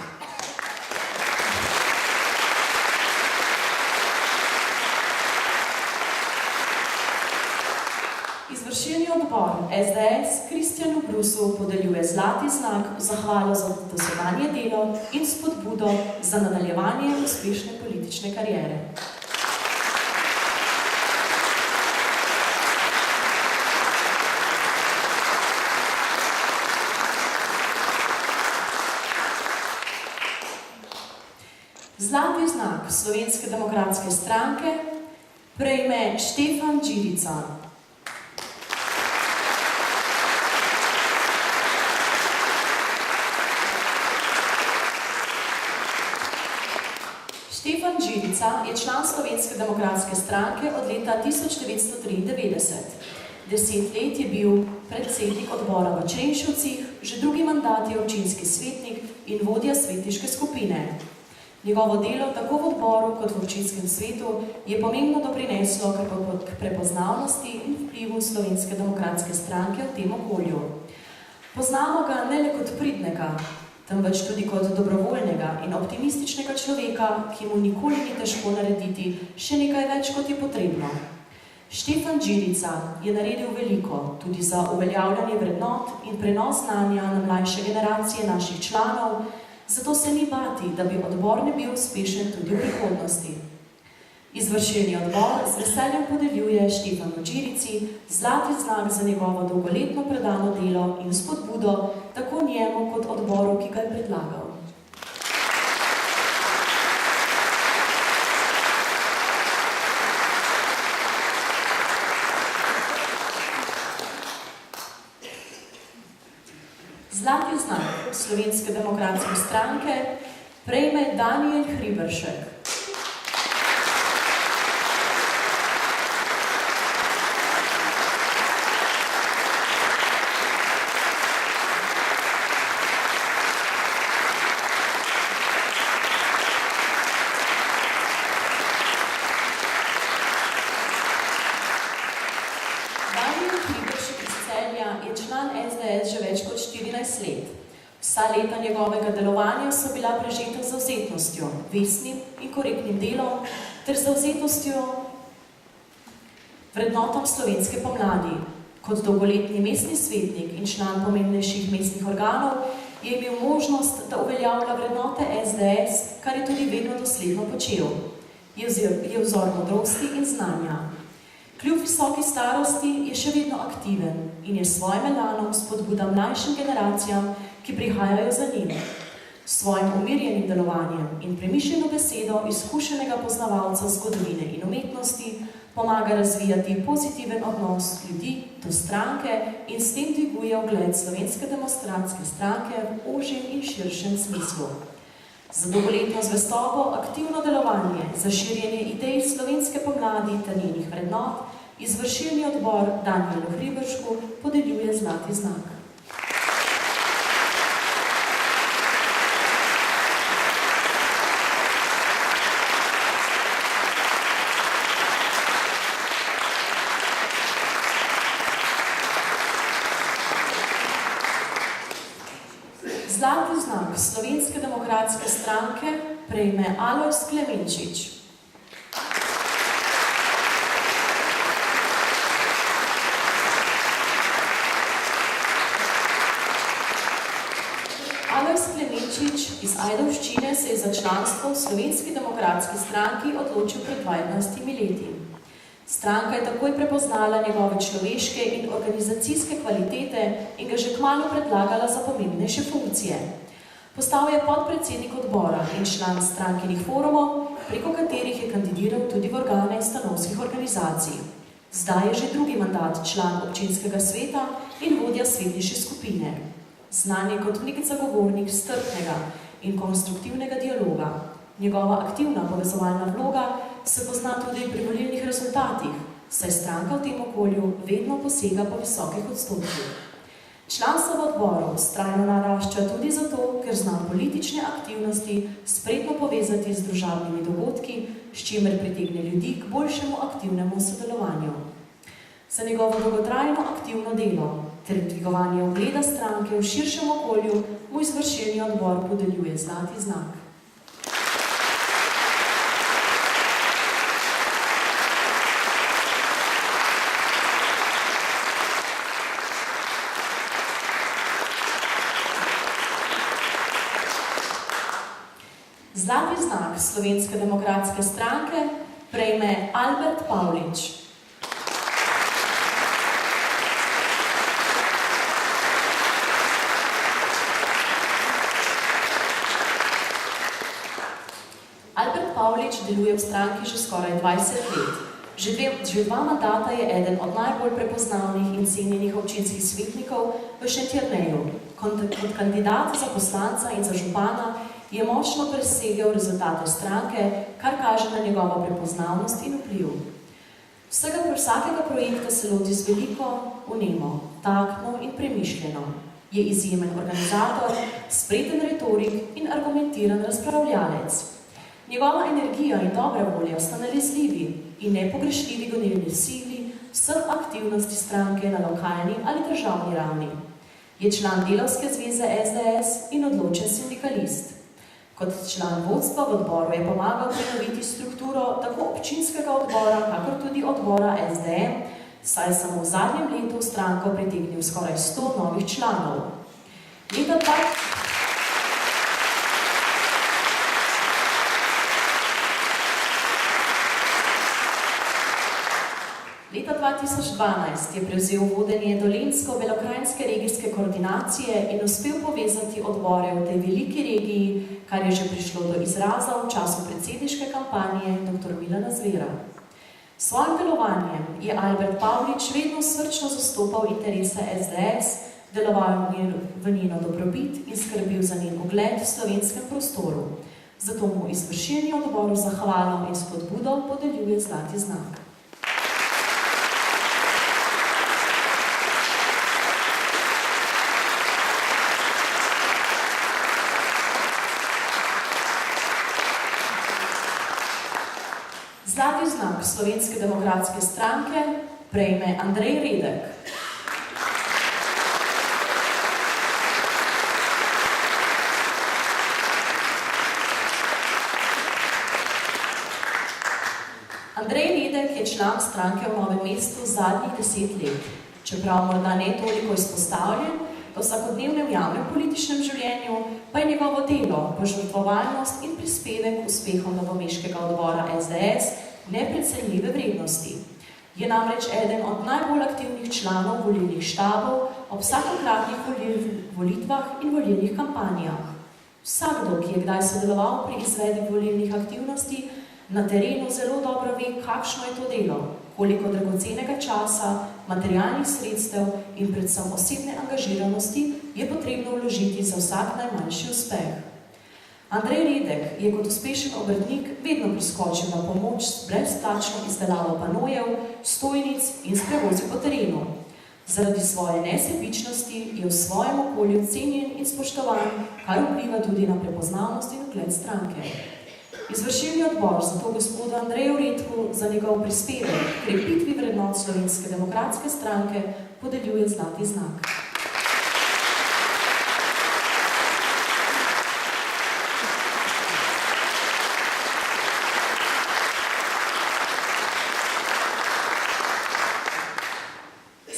Izvršilni odbor SDS Kristjanu Brusu podeljuje zlati znak v zahvalo za dosedanje delo in spodbudo za nadaljevanje uspešne politične kariere. Zlati znak Slovenske demokratske stranke prejme Štefan Đirica. Štefan Đirica je član Slovenske demokratske stranke od leta 1993. 10 let je bil predsednik odbora v Črenšovcih, že drugi mandat je občinski svetnik in vodja svetniške skupine. Njegovo delo tako v odboru kot v občinskem svetu je pomembno doprineslo k prepoznavnosti in vplivu Slovenske demokratske stranke v tem okolju. Poznamo ga ne le kot pridnega, temveč tudi kot dobrovoljnega in optimističnega človeka, ki mu nikoli ni težko narediti še nekaj več, kot je potrebno. Štefan Đirica je naredil veliko tudi za uveljavljanje vrednot in prenos znanja na mlajše generacije naših članov, zato se ni bati, da bi odbor ne bil uspešen tudi v prihodnosti. Izvršilni odbor z veseljem podeljuje Štefanu Đirici zlati znak za njegovo dolgoletno predano delo in spodbudo tako njemu kot odboru, ki ga je predlagal. Zlati znak Slovenske demokratske stranke prejme Danijel Hriberšek. Let. Vsa leta njegovega delovanja so bila prežeta z zavzetnostjo, vestnim in korektnim delom ter zavzetnostjo vrednotam slovenske pomladi. Kot dolgoletni mestni svetnik in član pomembnejših mestnih organov je imel možnost, da uveljavlja vrednote SDS, kar je tudi vedno dosledno počel. Je vzor modrosti in znanja. Kljub visoki starosti je še vedno aktiven in je s svojim elanom spodbuda mlajšim generacijam, ki prihajajo za njim. S svojim umirjenim delovanjem in premišljeno besedo izkušenega poznavalca zgodovine in umetnosti pomaga razvijati pozitiven odnos ljudi do stranke in s tem dviguje ugled Slovenske demokratske stranke v ožjem in širšem smislu. Za dolgoletno zvestobo, aktivno delovanje, za širjenje idej slovenske pomladi ter njenih vrednot, izvršilni odbor Danijelu Hriberšku podeljuje zlati znak. Zlati znak Slovenske demokratske stranke prejme Alojz Klemenčič. Alojz Klemenčič iz Ajdovščine se je za članstvo v Slovenski demokratski stranki odločil pred 12 leti. Stranka je takoj prepoznala njegove človeške in organizacijske kvalitete in ga že kmalu predlagala za pomembnejše funkcije. Postal je podpredsednik odbora in član strankinih forumov, preko katerih je kandidiral tudi v organe stanovskih organizacij. Zdaj je že drugi mandat član občinskega sveta in vodja svetniške skupine. Znan je kot nek zagovornik strpnega in konstruktivnega dialoga. Njegova aktivna povezovalna vloga se pozna tudi pri volilnih rezultatih, saj stranka v tem okolju vedno posega po visokih odstotkih. Članstvo v odboru vztrajno narašča tudi zato, ker zna politične aktivnosti spretno povezati z družabnimi dogodki, s čimer pritegne ljudi k boljšemu aktivnemu sodelovanju. Za njegovo dolgotrajno aktivno delo ter dvigovanje ugleda stranke v širšem okolju mu izvršilni odbor podeljuje zlati znak. Zlati znak Slovenske demokratske stranke prejme Albert Pavlič. Albert Pavlič deluje v stranki že skoraj 20 let. Že dva mandata je eden od najbolj prepoznavnih in cenjenih občinskih svetnikov v Šentjerneju. Kot kandidat za poslanca in za župana je močno presegel rezultate stranke, kar kaže na njegovo prepoznavnost in vpliv. Vsakega projekta se loti z veliko vnemo, taktno in premišljeno. Je izjemen organizator, spreten retorik in argumentiran razpravljalec. Njegova energija in dobra volja sta nalezljivi in nepogrešljivi gonilni sili vseh aktivnosti stranke na lokalni ali državni ravni. Je član delavske zveze SDS in odločen sindikalist. Kot član vodstva v odboru je pomagal prenoviti strukturo tako občinskega odbora, kakor tudi odbora SDM, saj je samo v zadnjem letu v stranko pritegnil skoraj 100 novih članov. Leta 2012 je prevzel vodenje Dolenjsko-Belokranjske regijske koordinacije in uspel povezati odbore v tej veliki regiji, kar je že prišlo do izraza v času predsedniške kampanje dr. Milana Zvera. S svojim delovanjem je Albert Pavlič vedno srčno zastopal interese SDS, deloval v njeno dobrobit in skrbel za njen ugled v slovenskem prostoru. Zato mu izvršilni odbor za hvalo in spodbudo podeljuje zlati znak. Zlati znak Slovenske demokratske stranke prejme Andrej Redek. Andrej Redek je član stranke v Novem mestu zadnjih 10 let. Čeprav morda ne toliko izpostavljen, v vsakodnevnem javnem političnem življenju pa je njegovo delo, požrtvovalnost in prispevek k uspehom novomeškega odbora SDS neprecenljive vrednosti. Je namreč eden od najbolj aktivnih članov volilnih štabov ob vsakokratnih volitvah in volilnih kampanjah. Vsakdo, ki je kdaj sodeloval pri izvedbi volilnih aktivnosti, na terenu zelo dobro ve, kakšno je to delo, koliko dragocenega časa, materialnih sredstev in predvsem osebne angažiranosti je potrebno vložiti za vsak najmanjši uspeh. Andrej Redek je kot uspešen obrtnik vedno priskočil na pomoč s brezplačno izdelavo panojev, stojnic in s prevozi po terenu. Zaradi svoje nesebičnosti je v svojem okolju cenjen in spoštovan, kar vpliva tudi na prepoznavnost in ugled stranke. Izvršilni odbor zato gospodu Andreju Redku za njegov prispevek k krepitvi vrednot Slovenske demokratske stranke podeljuje zlati znak.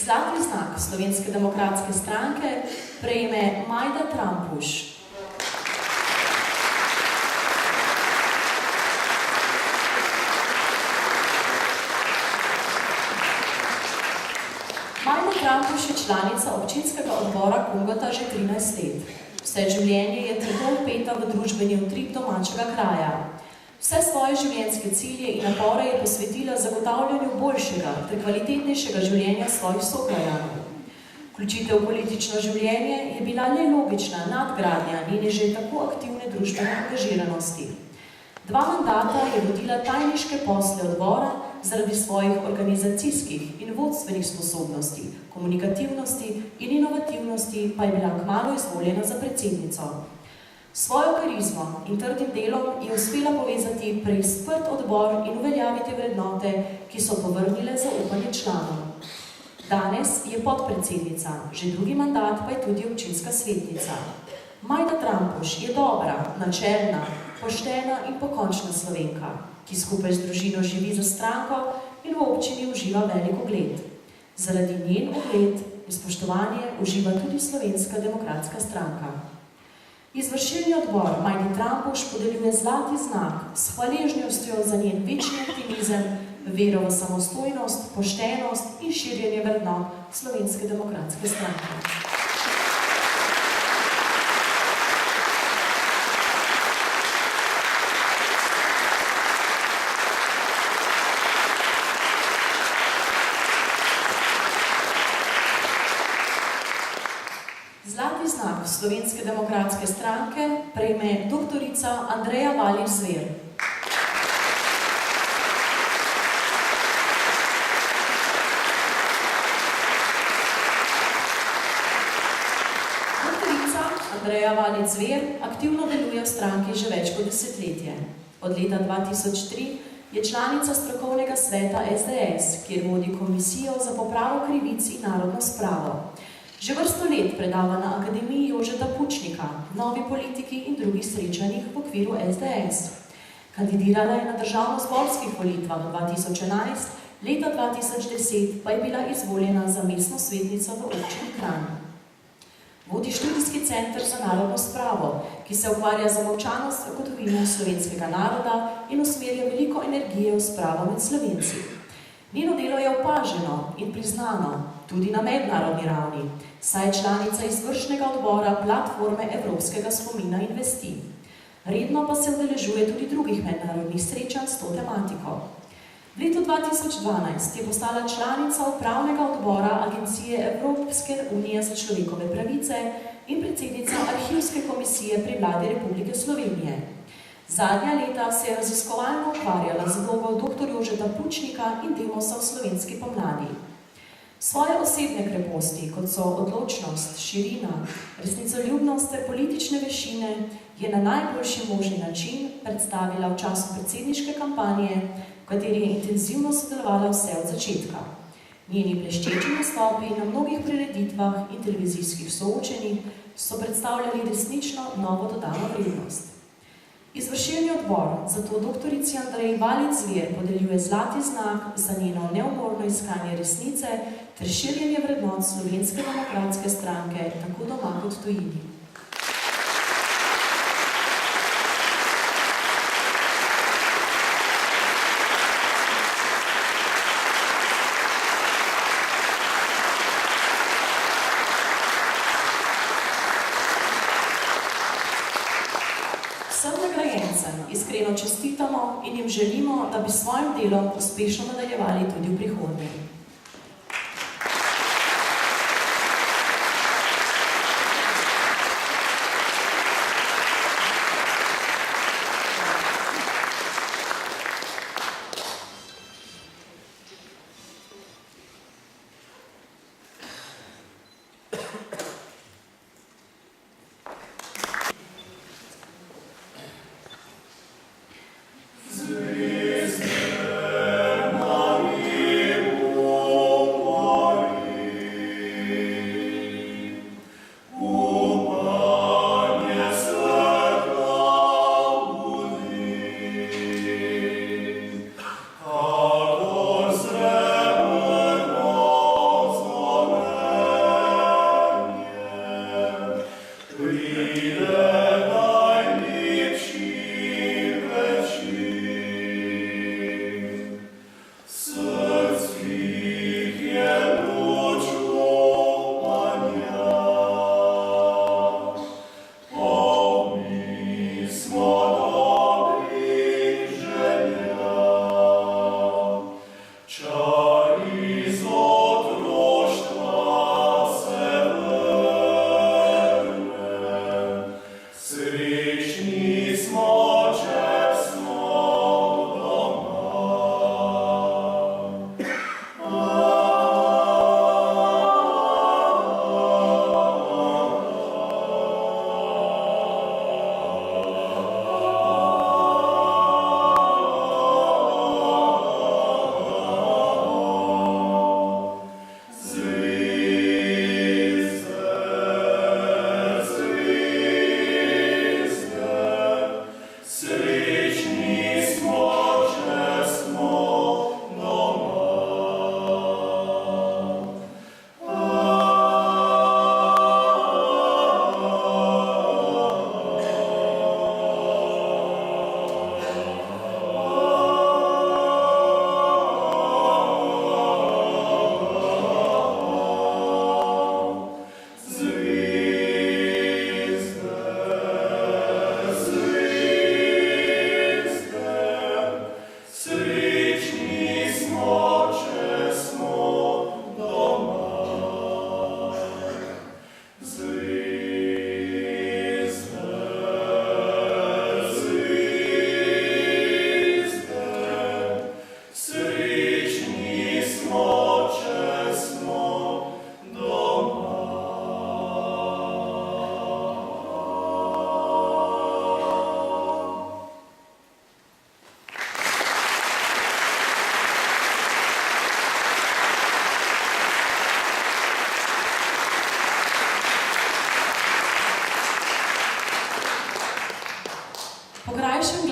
Zlati znak Slovenske demokratske stranke prejme Majda Trampuš. Majda Trampuš je članica občinskega odbora Kungota že 13 let. Vse življenje je trdo vpeta v družbeni utrip domačega kraja. Vse svoje življenjske cilje in napore je posvetila zagotavljanju boljšega ter kvalitetnejšega življenja svojih sokrajanov. Vključitev v politično življenje je bila le logična nadgradnja njene že tako aktivne družbene angažiranosti. 2 mandata je vodila tajniške posle odbora, zaradi svojih organizacijskih in vodstvenih sposobnosti, komunikativnosti in inovativnosti pa je bila kmalu izvoljena za predsednico. Svojo karizmo in trdim delom je uspela povezati preizprt odbor in uveljaviti vrednote, ki so povrnile zaupanje članov. Danes je podpredsednica, že 2. mandat pa je tudi občinska svetnica. Majda Trampuš je dobra, načelna, poštena in pokončna Slovenka, ki skupaj z družino živi za stranko in v občini uživa velik ugled. Zaradi njen ugled in spoštovanje uživa tudi Slovenska demokratska stranka. Izvršilni odbor Majdi Trampuš podeljuje zlati znak s hvaležnostjo za njen večni optimizem, vero v samostojnost, poštenost in širjenje vrednot Slovenske demokratske stranke. Zlati znak Slovenske demokratske stranke prejme doktorica Andreja Valič Zver. Doktorica Andreja Valič Zver aktivno deluje v stranki že več kot desetletje. Od leta 2003 je članica strokovnega sveta SDS, kjer vodi komisijo za popravo krivic in narodno spravo. Že vrsto let predava na Akademiji Jožeta Pučnika, novi politiki in drugih srečanjih v okviru SDS. Kandidirala je na državno-zborskih volitvah 2011, leta 2010 pa je bila izvoljena za mestno svetnico v občini Kranj. Vodi študijski center za narodno spravo, ki se ukvarja z molčanost zgodovino slovenskega naroda in usmerja veliko energije v spravo med Slovenci. Njeno delo je opaženo in priznano tudi na mednarodni ravni, saj je članica izvršnega odbora platforme Evropskega spomina in vesti. Redno pa se udeležuje tudi drugih mednarodnih srečanj s to tematiko. V letu 2012 je postala članica upravnega odbora Agencije Evropske unije za človekove pravice in predsednica Arhivske komisije pri Vladi Republike Slovenije. Zadnja leta se je raziskovalno ukvarjala z vlogo dr. Jožeta Pučnika in Demosa v slovenski pomladi. Svoje osebne kreposti, kot so odločnost, širina, resnicoljubnost ter politične vešine, je na najboljši možni način predstavila v času predsedniške kampanje, v kateri je intenzivno sodelovala vse od začetka. Njeni bleščeči nastopi na mnogih prireditvah in televizijskih soočenjih so predstavljali resnično novo dodano vrednost. Izvršilni odbor zato doktorici Andreji Valič Zver podeljuje zlati znak za njeno neumorno iskanje resnice ter širjenje vrednot Slovenske demokratske stranke tako doma kot tujini. Vsem nagrajencem iskreno čestitamo in jim želimo, da bi s svojim delom uspešno nadaljevali tudi v prihodnje. Zvezde, mami,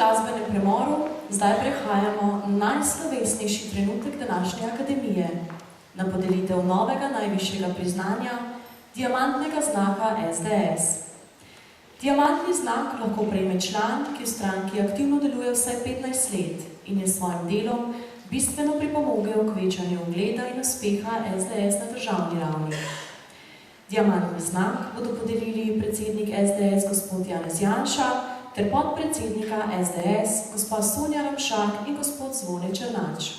glasbenem premoru zdaj prehajamo na najslovesnejši trenutek današnje akademije, na podelitev novega najvišjega priznanja, diamantnega znaka SDS. Diamantni znak lahko prejme član, ki v stranki aktivno deluje vsaj 15 let in je s svojim delom bistveno pripomogel k večanju ugleda in uspeha SDS na državni ravni. Diamantni znak bodo podelili predsednik SDS gospod Janez Janša ter podpredsednika SDS gospa Sonja Ramšak in gospod Zvone Černač.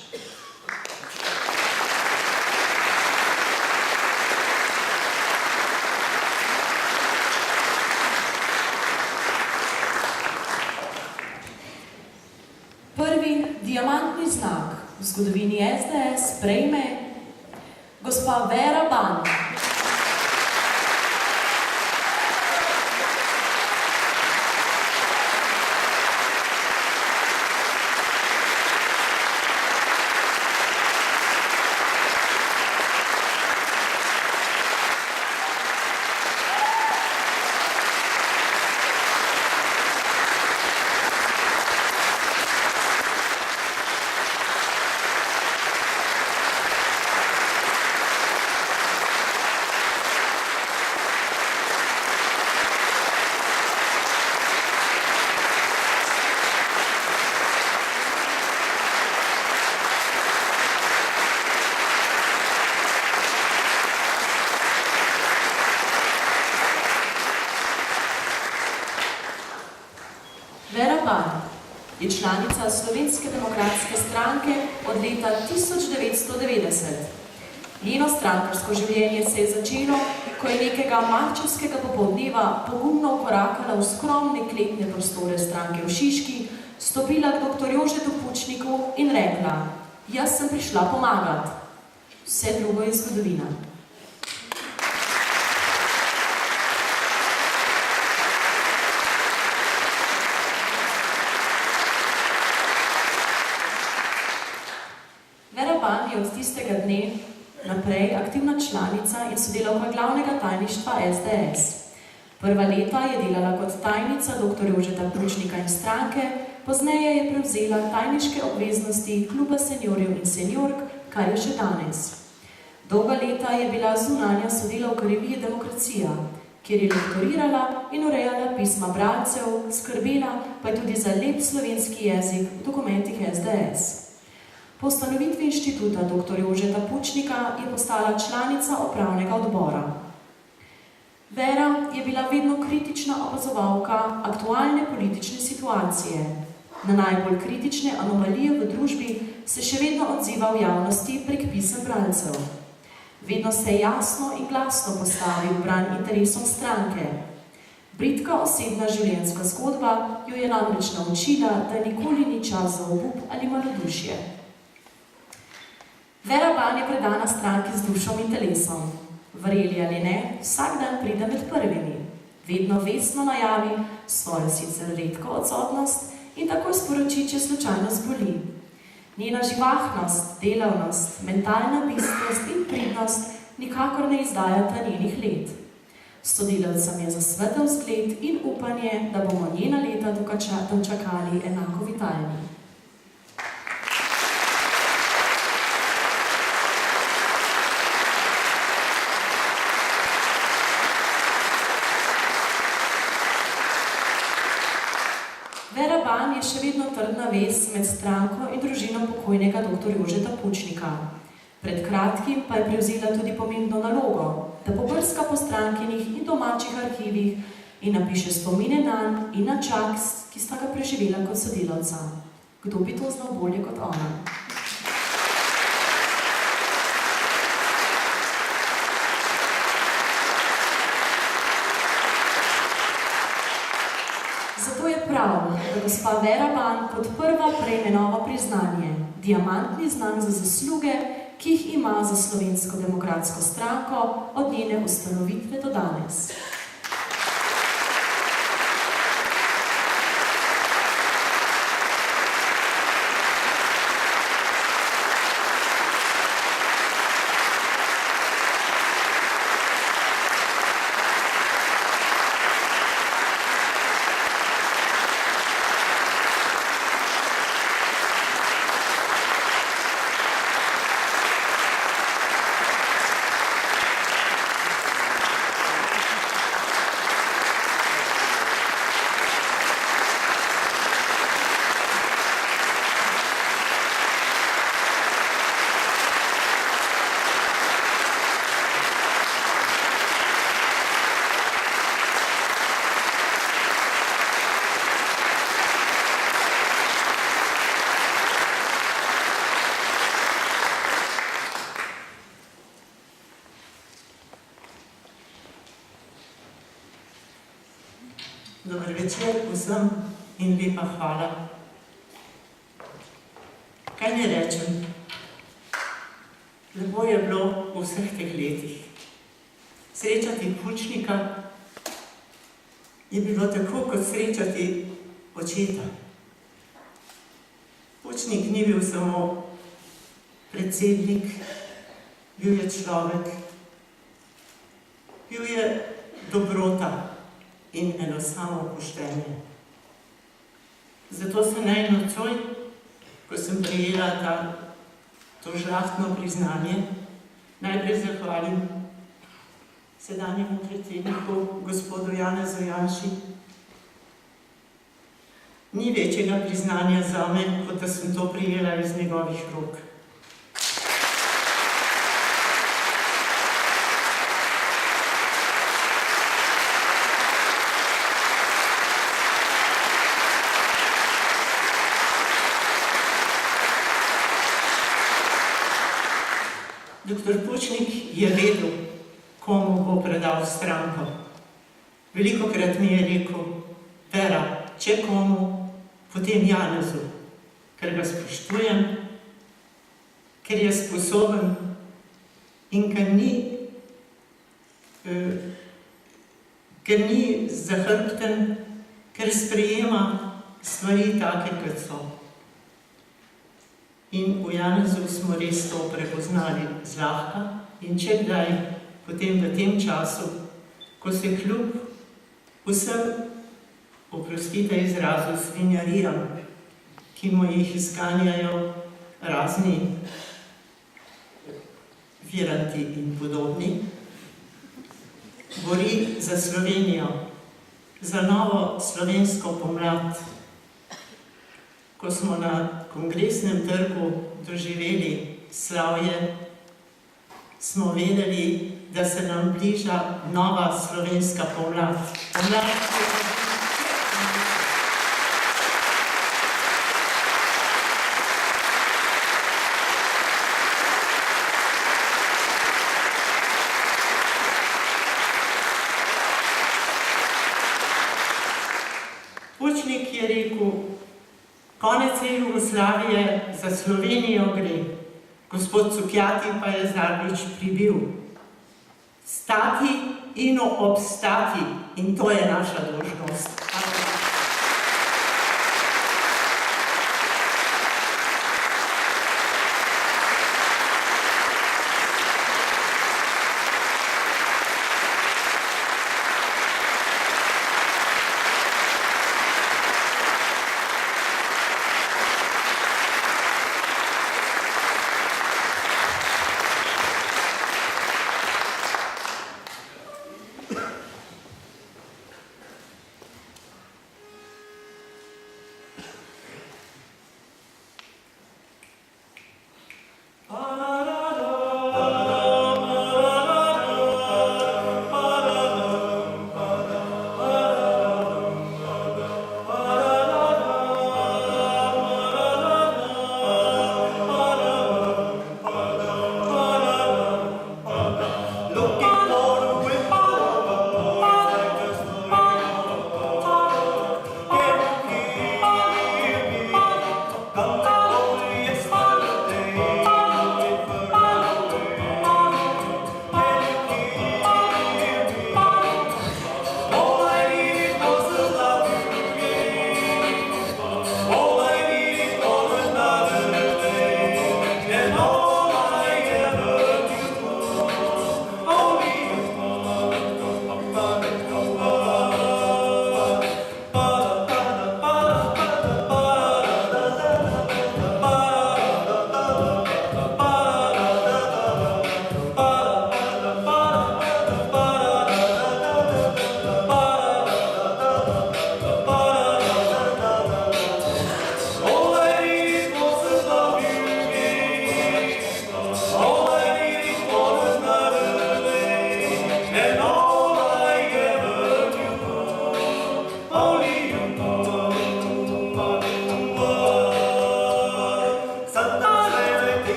Prvi diamantni znak v zgodovini SDS prejme gospa Vera Ban. Vera Ban je članica Slovenske demokratske stranke od leta 1990. Njeno strankarsko življenje se je začelo, ko je nekega marčevskega popoldneva pogumno vkorakala v skromne kletne prostore stranke v Šiški, stopila k dr. Jožetu Pučniku in rekla: "Jaz sem prišla pomagat." Vse drugo je zgodovina. Vera Ban je od tistega dne naprej aktivna članica in sodelavka glavnega tajništva SDS. Prva leta je delala kot tajnica dr. Jožeta Pučnika in stranke, pozneje je prevzela tajniške obveznosti kluba seniorjev in seniork, kar je še danes. Dolga leta je bila zunanja sodelavka revije Demokracija, kjer je lektorirala in urejala pisma bralcev, skrbela pa je tudi za lep slovenski jezik v dokumentih SDS. Po ustanovitvi inštituta dr. Jožeta Pučnika je postala članica upravnega odbora. Vera je bila vedno kritična opazovalka aktualne politične situacije. Na najbolj kritične anomalije v družbi se še vedno odziva v javnosti prek pisem bralcev. Vedno se jasno in glasno postavi v bran interesom stranke. Britka osebna življenjska zgodba jo je namreč naučila, da nikoli ni čas za obup ali malodušje. Vera Ban je predana stranki z dušom in telesom. Verjeli ali ne, vsak dan pride med prvimi. Vedno vestno najavi svojo sicer redko odsotnost in takoj sporoči, če slučajno zboli. Njena živahnost, delavnost, mentalna bistrost in pridnost nikakor ne izdajata njenih let. Sodelavcem je za svetel zgled in upanje, da bomo njena leta dočakali enako vitalni. Vera Ban je še vedno trdna vez med stranko in družino pokojnega dr. Jožeta Pučnika. Pred kratkim pa je prevzela tudi pomembno nalogo, da pobrska po strankinih in domačih arhivih in napiše spomine nanj in na čas, ki sta ga preživela kot sodelavca. Kdo bi to znal bolje kot ona? Zato je prav, da gospa Vera Ban kot prva prejme novo priznanje, diamantni znak za zasluge, ki jih ima za Slovensko demokratsko stranko od njene ustanovitve do danes. Dober večer vsem in lepa hvala. Kaj ne rečem? Lepo je bilo v vseh teh letih. Srečati Pučnika je bilo tako, kot srečati očeta. Pučnik ni bil samo predsednik, bil je človek, bil je dobrota in eno samo poštenje. Zato se naj nocoj, ko sem prejela to žlahtno priznanje, najprej zahvalim sedanjemu predsedniku, gospodu Janezu Janši. Ni večjega priznanja zame, kot da sem to prejela iz njegovih rok. Doktor Pučnik je vedel, komu bo predal stranko. Velikokrat mi je rekel, Vera, če komu, potem Janezu, ker ga spoštujem, ker je sposoben in ker ni zahrbten, ker sprejema stvari take, kot so. In v Janezu smo res to prepoznali zlahka in če kdaj, potem v tem času, ko se kljub vsem, oprostite izrazu, svinjarijam, ki mu jih izganjajo razni viranti in podobni, bori za Slovenijo, za novo slovensko pomlad. Ko smo na Kongresnem trgu doživeli slavje, smo vedeli, da se nam bliža nova slovenska pomlad. Pučnik je rekel, konec Jugoslavije, za Slovenijo gre. Gospod Cukjati pa je zadnjič pribil. Stati in obstati. In to je naša dolžnost.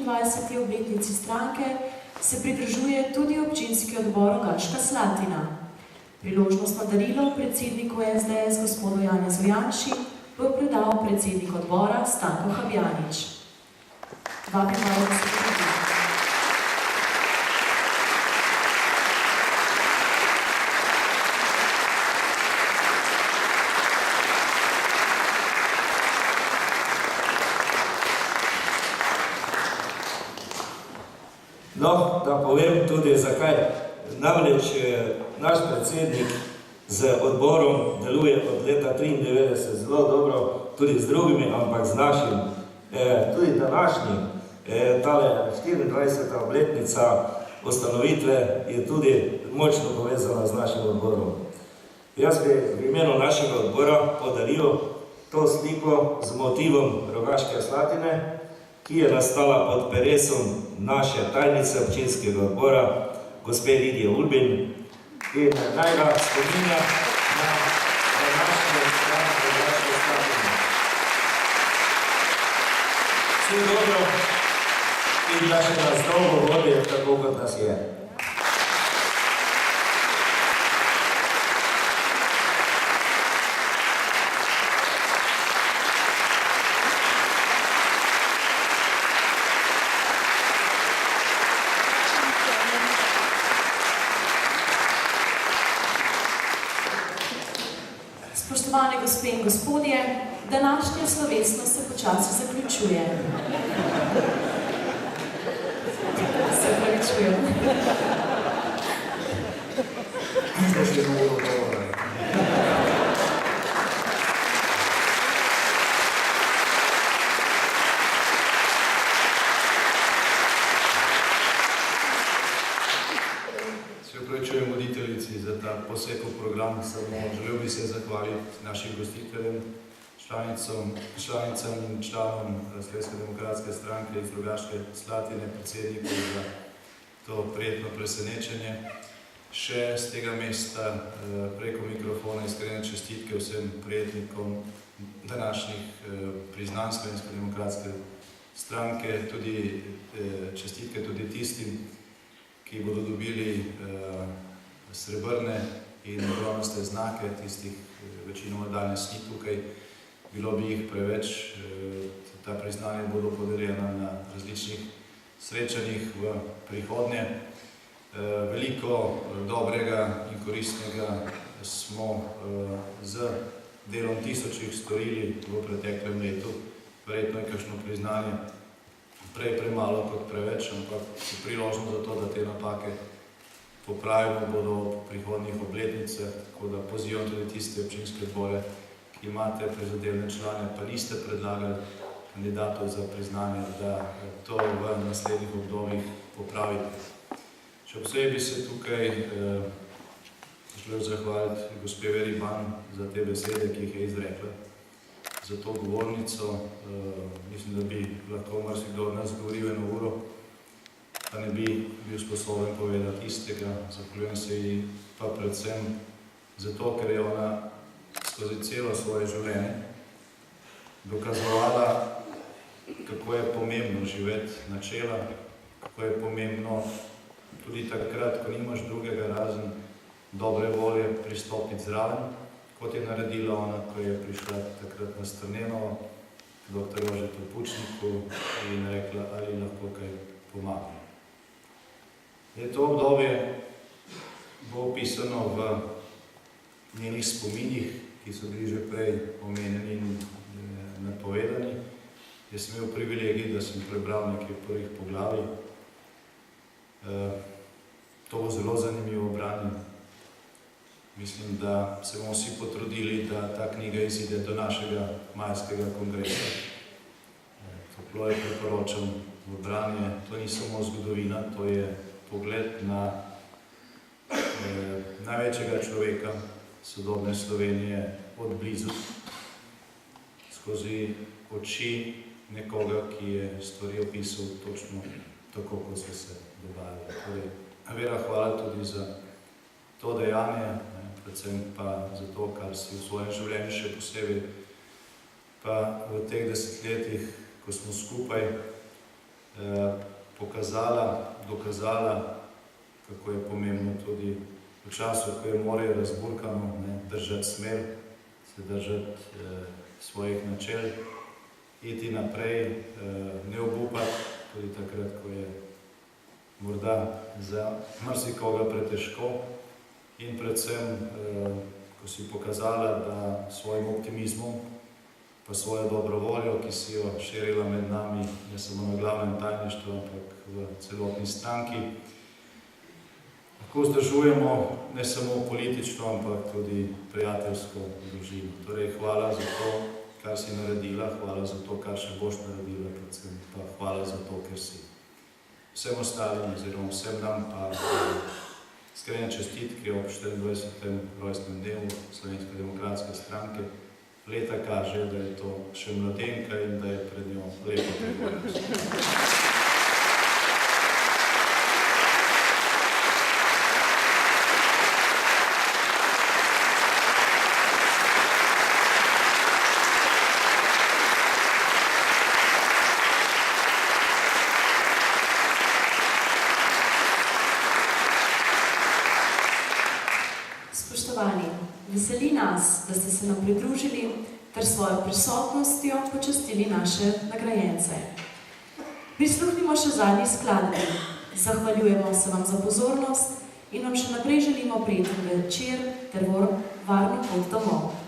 24. obletnici stranke se pridružuje tudi občinski odbor Rogaška Slatina. Priložnostno darilo predsedniku SDS gospodu Janezu Janši bo predal predsednik odbora Stanko Habjanič. Vabim malo, da se pridružite. No, da povem tudi zakaj. Namreč naš predsednik z odborom deluje od leta 1993 zelo dobro, tudi z drugimi, ampak z našim. Tudi današnji, tale 24. obletnica ustanovitve je tudi močno povezana z našim odborom. Jaz bi v imenu našega odbora podaril to sliko z motivom Rogaške Slatine, ki je nastala pod peresom naše tajnice občinskega odbora, gospe Lidije Ulbin, in naj ga spominja na današnje strane Rogaške Slatine. Vse dobro in da še nas dolgo vodi, tako kot nas je. Spoštovane gospe in gospodje, današnja slovesnost se počasi zaključuje. Se opravičujem. Se opravičujem voditeljici za ta poseg v program, samo želel bi se zahvaliti našim gostiteljem, članicam in članom Slovenske demokratske stranke iz Rogaške Slatine, predsedniku za to prijetno presenečenje. Še z tega mesta preko mikrofona iskrene čestitke vsem prijetnikom današnjih priznanj Slovenske demokratske stranke, tudi čestitke tudi tistim, ki bodo dobili srebrne in bronaste znake, tistih večinoma danes ni tukaj. Bilo bi jih preveč, ta priznanja bodo podeljena na različnih srečanjih v prihodnje. Veliko dobrega in koristnega smo z delom tisočih storili v preteklem letu. Verjetno je kakšno priznanje prej premalo kot preveč, ampak priložnost za to, da te napake popravimo, bodo v prihodnjih obletnicah, tako da pozivam tudi tiste občinske odbore, ki imate prizadevne člane, pa niste predlagali kandidatov za priznanje, da to v naslednjih obdobjih popravite. Še posebej bi se tukaj želel zahvaliti gospe Veri Ban za te besede, ki jih je izrekla, za to govornico. Mislim, da bi lahko marsikdo od nas govoril eno uro, pa ne bi bil sposoben povedati istega. Zahvaljujem se ji pa predvsem zato, ker je ona skozi celo svoje življenje dokazovala, kako je pomembno živeti načela, kako je pomembno tudi takrat, ko nimaš drugega razen dobre volje pristopiti zraven, kot je naredila ona, ko je prišla takrat na Strnenovo k dr. Jožetu Pučniku in rekla, ali lahko kaj pomaga. To obdobje bo opisano v njenih spominih, ki so bili že prej omenjeni in napovedani. Jaz sem imel privilegij, da sem prebral nekaj prvih poglavij. To bo zelo zanimivo branje. Mislim, da se bomo vsi potrudili, da ta knjiga izide do našega majskega kongresa. Toplo je priporočam v branje. To ni samo zgodovina, to je pogled na največjega človeka sodobne Slovenije od blizu, skozi oči nekoga, ki je stvari opisal točno tako, kot so se dogajale. Torej, Vera, hvala tudi za to dejanje, predvsem pa za to, kar si v svojem življenju še posebej, pa v teh desetletjih, ko smo skupaj, pokazala, dokazala, kako je pomembno tudi v času, ko je morje razburkano, držati smer, se držati svojih načel, iti naprej, ne obupati, tudi takrat, ko je morda za marsikoga pretežko in predvsem, ko si pokazala, da svojim optimizmom pa svojo dobro voljo, ki si jo širila med nami, ne samo na glavnem tajništvu, ampak v celotni stranki, lahko vzdržujemo ne samo politično, ampak tudi prijateljsko družino. Torej, hvala za to, kar si naredila, hvala za to, kar še boš naredila, predvsem pa hvala za to, ker si. Vsem ostalim, oziroma vsem nam pa iskrene čestitke ob 24. rojstnem dnevu Slovenske demokratske stranke. Leta kaže, da je to še mladenka in da je pred njo lepa prihodnost. Spoštovani, veseli nas, da ste se nam pridružili ter svojo prisotnostjo počastili naše nagrajence. Prisluhnimo še zadnji skladbi. Zahvaljujemo se vam za pozornost in vam še naprej želimo prijeten večer ter varno pot domov.